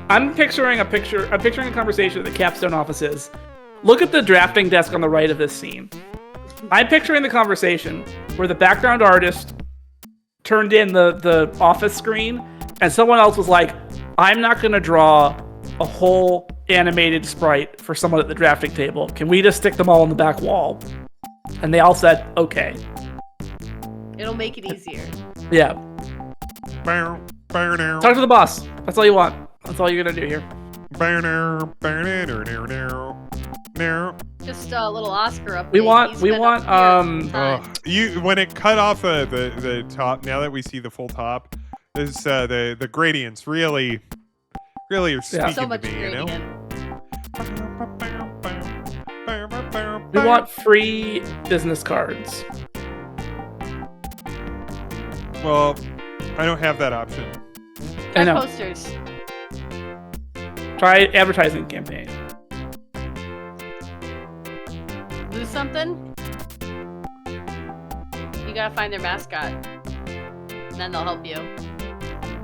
I'm picturing a conversation at the Capstone offices. Look at the drafting desk on the right of this scene. I'm picturing the conversation where the background artist turned in the office screen, and someone else was like, "I'm not going to draw a whole animated sprite for someone at the drafting table. Can we just stick them all on the back wall?" And they all said, "Okay." It'll make it easier. Yeah. Bow, bow, now. Talk to the boss. That's all you want. That's all you're gonna do here. Bow, now, bow, now, now, now, now, now. Just a little Oscar update. We want He's been up here Oh, time. you when it cut off the top. Now that we see the full top, this the gradients really are speaking So much to me. You know. gradient. We want free business cards. Well, I don't have that option. I know. Posters. Try advertising campaign. Lose something? You gotta find their mascot. And then they'll help you.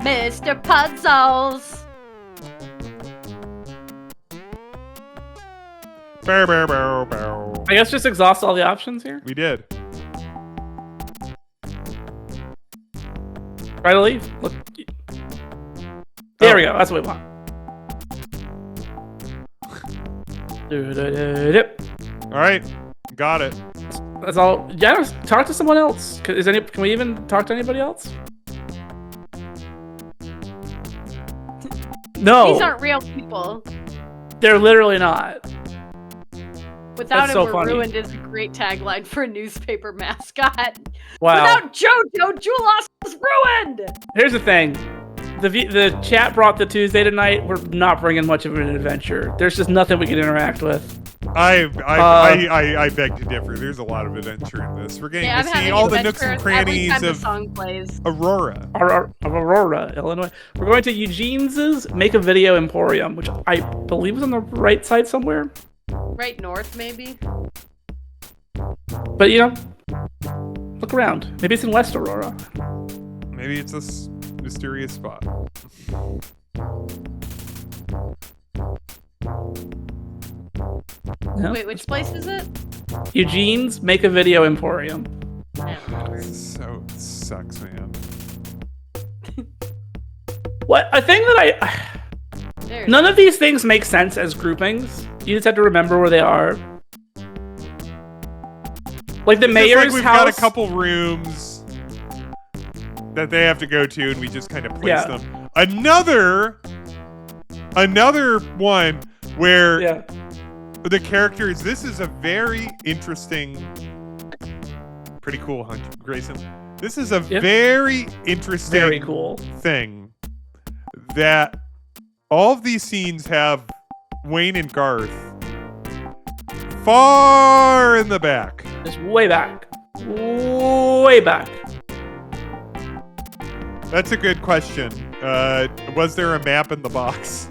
Mr. Puzzles! Bow, bow, bow, bow. I guess just exhaust all the options here. We did. Try to leave. Look. There Oh. we go. That's what we want. Do-do-do-do. All right, got it. That's all. Yeah, just talk to someone else. Can we even talk to anybody else? No, These aren't real people. they're literally not. Without That's him, so we're funny. ruined is a great tagline for a newspaper mascot. Wow. Without JoJo, Julos is ruined! Here's the thing. The chat brought the Tuesday tonight. We're not bringing much of an adventure. There's just nothing we can interact with. I beg to differ. There's a lot of adventure in this. We're getting Yeah, I'm to see having all the nooks and adventure every crannies time the of song plays. Aurora. Aurora, Illinois. We're going to Eugene's Make a Video Emporium, which I believe is on the right side somewhere. Right north, maybe? But, you know, look around. Maybe it's in West Aurora. Maybe it's this mysterious spot. No? Wait, which place is it? Eugene's Make a Video Emporium. Yeah, whatever. So sucks, man. What? A thing that There. None of these things make sense as groupings. You just have to remember where they are. Like the It's just mayor's like we've house. got a couple rooms that they have to go to, and we just kind of place Yeah. them. Another one where Yeah. the characters. This is a very interesting, pretty cool, Grayson. This is a Yep. very interesting, Very cool. thing that all of these scenes have Wayne and Garth far in the back. Just way back. way back. That's a good question. Was there a map in the box?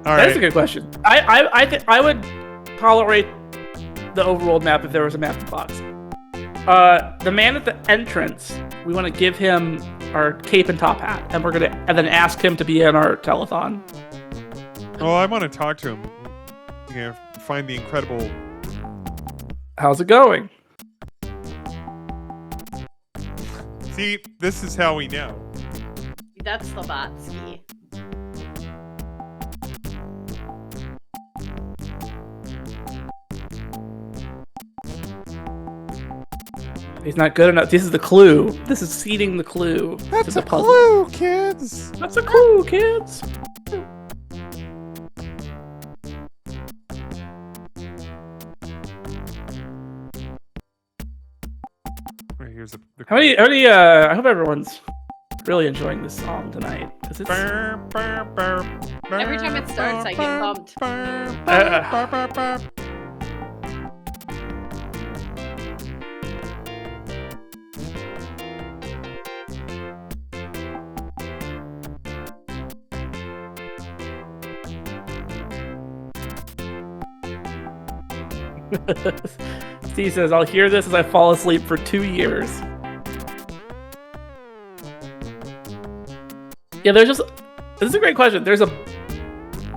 All That's a right. good question. I would tolerate the overworld map if there was a map in the box. The man at the entrance, we want to give him our cape and top hat, and then ask him to be in our telethon. Oh, I want to talk to him. Yeah, find the incredible. How's it going? See, this is how we know. That's Slavatsky. He's not good enough. This is the clue. This is seeding the clue to the puzzle. Clue, kids. That's a clue, kids. Right, here's the How many, I hope everyone's really enjoying this song tonight. 'Cause it's, Every time it starts, I get bumped. Steve says, I'll hear this as I fall asleep for 2 years. Yeah, this is a great question.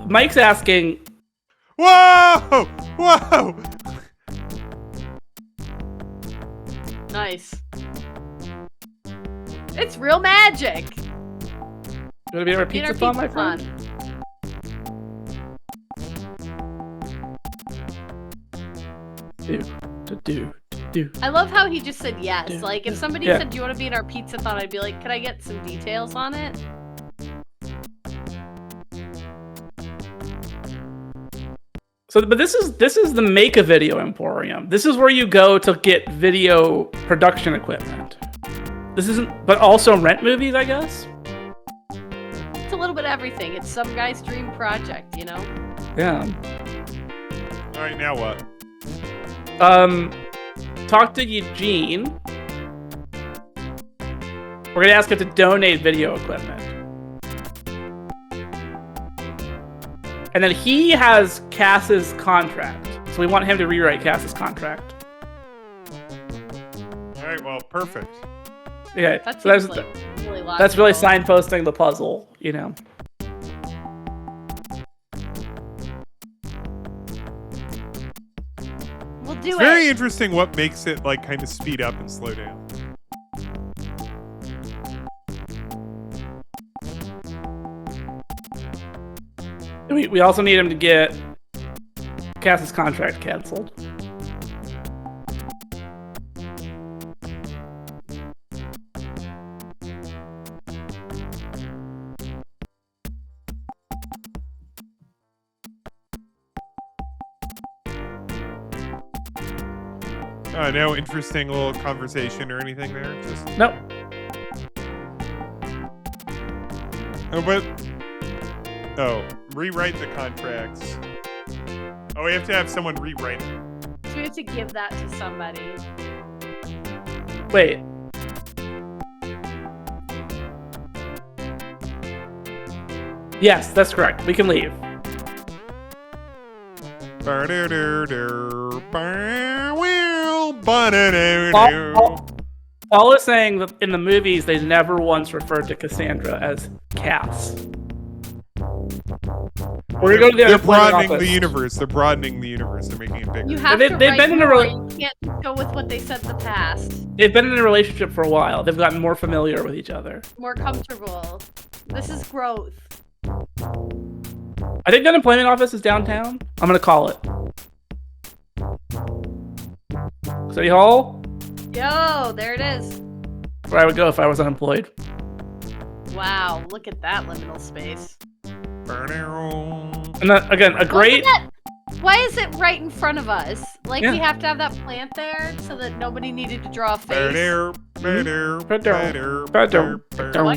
Mike's asking, Whoa! Whoa! Nice. It's real magic. you want to be our Be in our pizza fun, my pizza friend? fun. Do. I love how he just said yes. Dude, Like, if somebody yeah. said, do you want to be in our pizza-thon? I'd be like, could I get some details on it? So, but this is the Make-A-Video Emporium. This is where you go to get video production equipment. This isn't, but also rent movies, I guess. It's a little bit of everything. It's some guy's dream project, you know? Yeah. All right, now what? Talk to Eugene. We're gonna ask him to donate video equipment. And then he has Cass's contract. So we want him to rewrite Cass's contract. All right, well, perfect. Okay. That So seems like really logical. that's really signposting the puzzle, you know. We'll do It's it. very interesting what makes it like kind of speed up and slow down. We also need him to get Cass's contract canceled. No interesting little conversation or anything there. Just Nope. rewrite the contracts. Oh, we have to have someone rewrite it. So we have to give that to somebody. Wait. Yes, that's correct. We can leave. Paul is saying that in the movies they never once referred to Cassandra as Cass. We're gonna go to the They're unemployment broadening office. the universe. They're broadening the universe. They're making it bigger. You have They- to they've write been in a more. rela- You can't go with what they said in the past. They've been in a relationship for a while. They've gotten more familiar with each other. More comfortable. This is growth. I think the unemployment office is downtown. I'm gonna call it. City Hall, Yo, there it is. where I would go if I was unemployed. Wow, look at that liminal space. And then, again, a great. Look at that. Why is it right in front of us? Like, Yeah. we have to have that plant there so that nobody needed to draw a face. One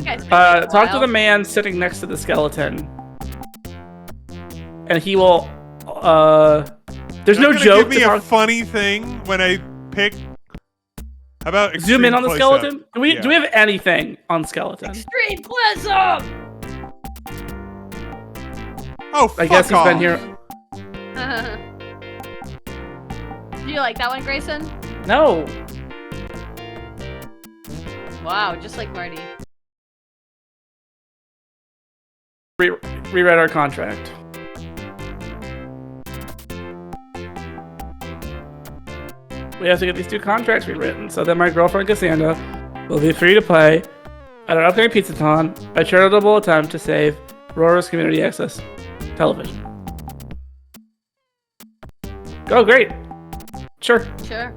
guy's making it Talk to the wild. man sitting next to the skeleton, and he will. There's no joke. Give me to a talk- funny thing when I pick How about Zoom in extreme on the close-up? skeleton. Do we Yeah. do we have anything on skeleton? Extreme close up. Oh, fuck I guess he's off. been here. Do you like that one, Grayson? No. Wow, just like Marty. Rewrite our contract. We have to get these 2 contracts rewritten so that my girlfriend Cassandra will be free to play at our upcoming Pizzathon, a charitable attempt to save Aurora's community access television. Oh, great. Sure. Sure.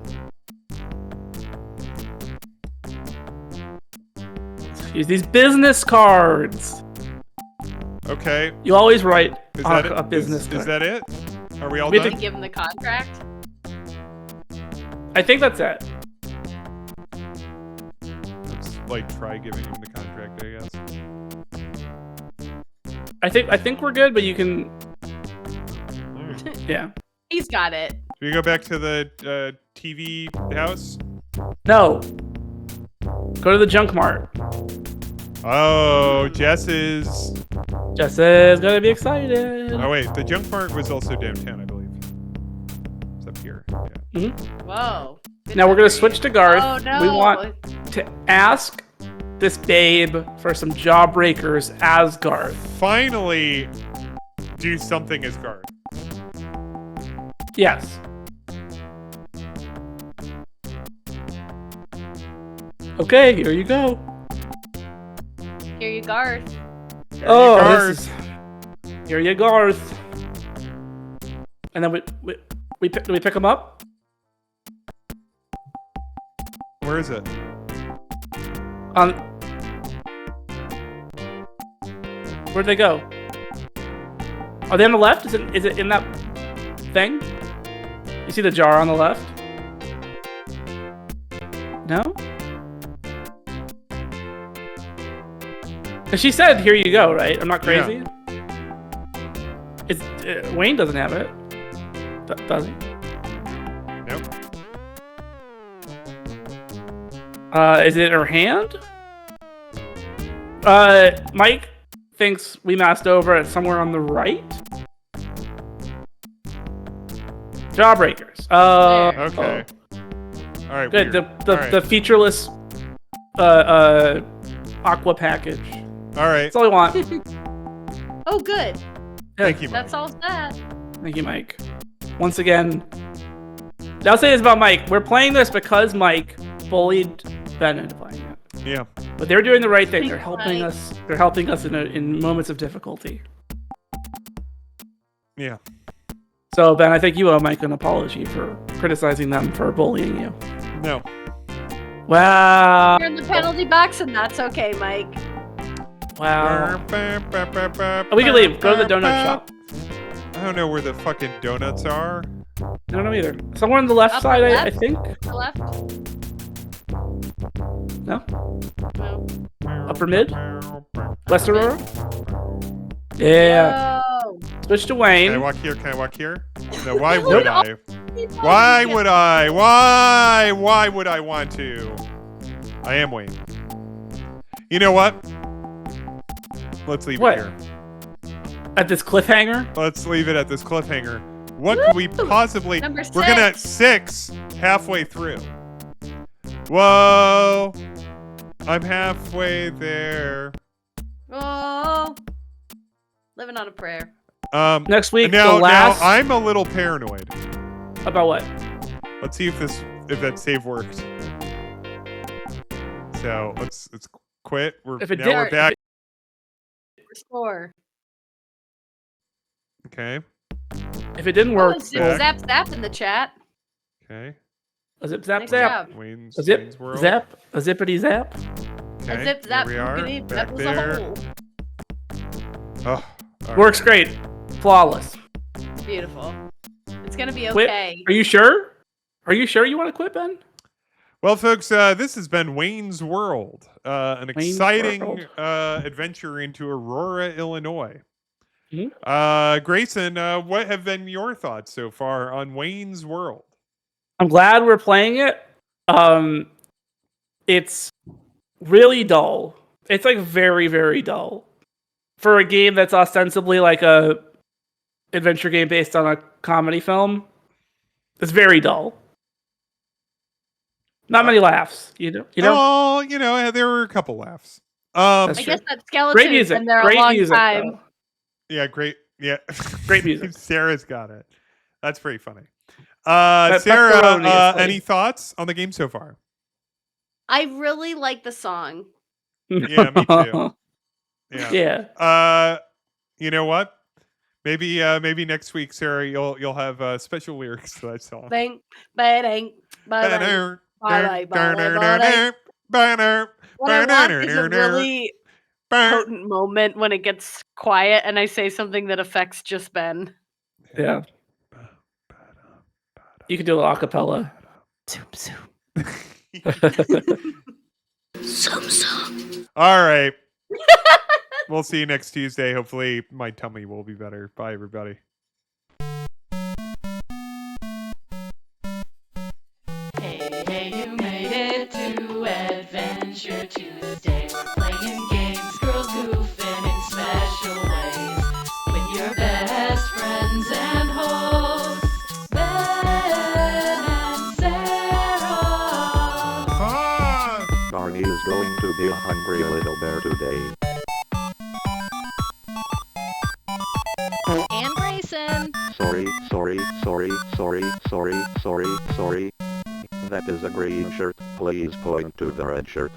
Use these business cards. Okay. You always write Is on that a it? business Is card. that it? Are we all We have done? To give him the contract. I think that's it. Let's like try giving him the contract, I guess. I think we're good, but you can. Yeah. He's got it. Do we go back to the TV house? No. Go to the junk mart. Oh, Jess is. Jess is gonna be excited. Oh wait, the junk mart was also downtown, I believe. It's up here. Yeah. Whoa. Good Now we're gonna memory. switch to Garth. Oh no. We want to ask this babe for some jawbreakers as Garth. Finally, do something as guard. Yes. Okay, here you go. Here you Garth. Oh, Garth. this is... Here you Garth. And then we pick him up. Where is it? Where'd they go? Are they on the left? Is it in that thing? You see the jar on the left? No? Cause she said, "Here you go." Right? I'm not crazy. It's Wayne doesn't have it. Does he? Nope. Is it her hand? Mike thinks we masked over at somewhere on the right. Jawbreakers. Okay. All right. Good. weird. The All right. the featureless aqua package. All right. That's all I want. Oh, good. Thank you, Mike. That's all that. Thank you, Mike. Once again, I'll say this about Mike. We're playing this because Mike bullied Ben into playing it. Yeah. But they're doing the right thing. They're Thanks, helping Mike. us. They're helping us in moments of difficulty. Yeah. So Ben, I think you owe Mike an apology for criticizing them for bullying you. No. Wow. You're in the penalty box, and that's okay, Mike. Wow. Oh, we can leave. Go to the donut shop. I don't know where the fucking donuts are. I don't know either. Somewhere on the left Upper side, I left? think. The left? No? No. Upper mid? West Aurora? Yeah. Whoa. Switch to Can I Wayne. walk here? Can I walk here? No, why Nope. would I? Why would I? Why would I want to? I am Wayne. You know what? Let's leave What? it here. At this cliffhanger? Let's leave it at this cliffhanger. What could we possibly... Number We're gonna at 6 halfway through. Whoa. I'm halfway there. Oh. Living on a prayer. Next week, Now the last... I'm a little paranoid. About what? Let's see if that save worked. So let's quit. We're If it now did- we're back. Restore. Okay. If it didn't Oh, work, it's Back. zap zap in the chat. Okay. a zip zap Nice zap. job. Wayne's, A zip Wayne's World. zap. A zippity zap. Okay. A zip Here zap. we are. boogity, Back that was there. a hole. Oh, all Works right. great. Flawless. Beautiful. It's gonna be Quit. okay. Are you sure? Are you sure you want to quit, Ben? Well, folks, this has been Wayne's World, an Wayne's exciting World. adventure into Aurora, Illinois. Mhm. Grayson, what have been your thoughts so far on Wayne's World? I'm glad we're playing it. it's really dull. It's like very, very dull for a game that's ostensibly like a adventure game based on a comedy film. It's very dull. Not many laughs, you know. Oh, there were a couple laughs. That's I true. guess that skeleton's Great music. been there Great a long music. time. Though. Yeah, great. Yeah, Great music. Sarah's got it. That's pretty funny. That Sarah, pepperoni is funny. any thoughts on the game so far? I really like the song. Yeah, me too. Yeah. Yeah. You know what? Maybe next week, Sarah, you'll have special lyrics to that song. Bang, bang, bang. What I want is a really potent moment when it gets quiet and I say something that affects just Ben. Yeah. You could do a cappella. All right. We'll see you next Tuesday. Hopefully my tummy will be better. Bye, everybody. Hey, you made it to Adventure Tuesday. We're playing games, girls goofing in special ways. With your best friends and hosts, Ben and Sarah. Barney is going to be a hungry little bear today. And Grayson. Sorry. That is a green shirt. Please point to the red shirt.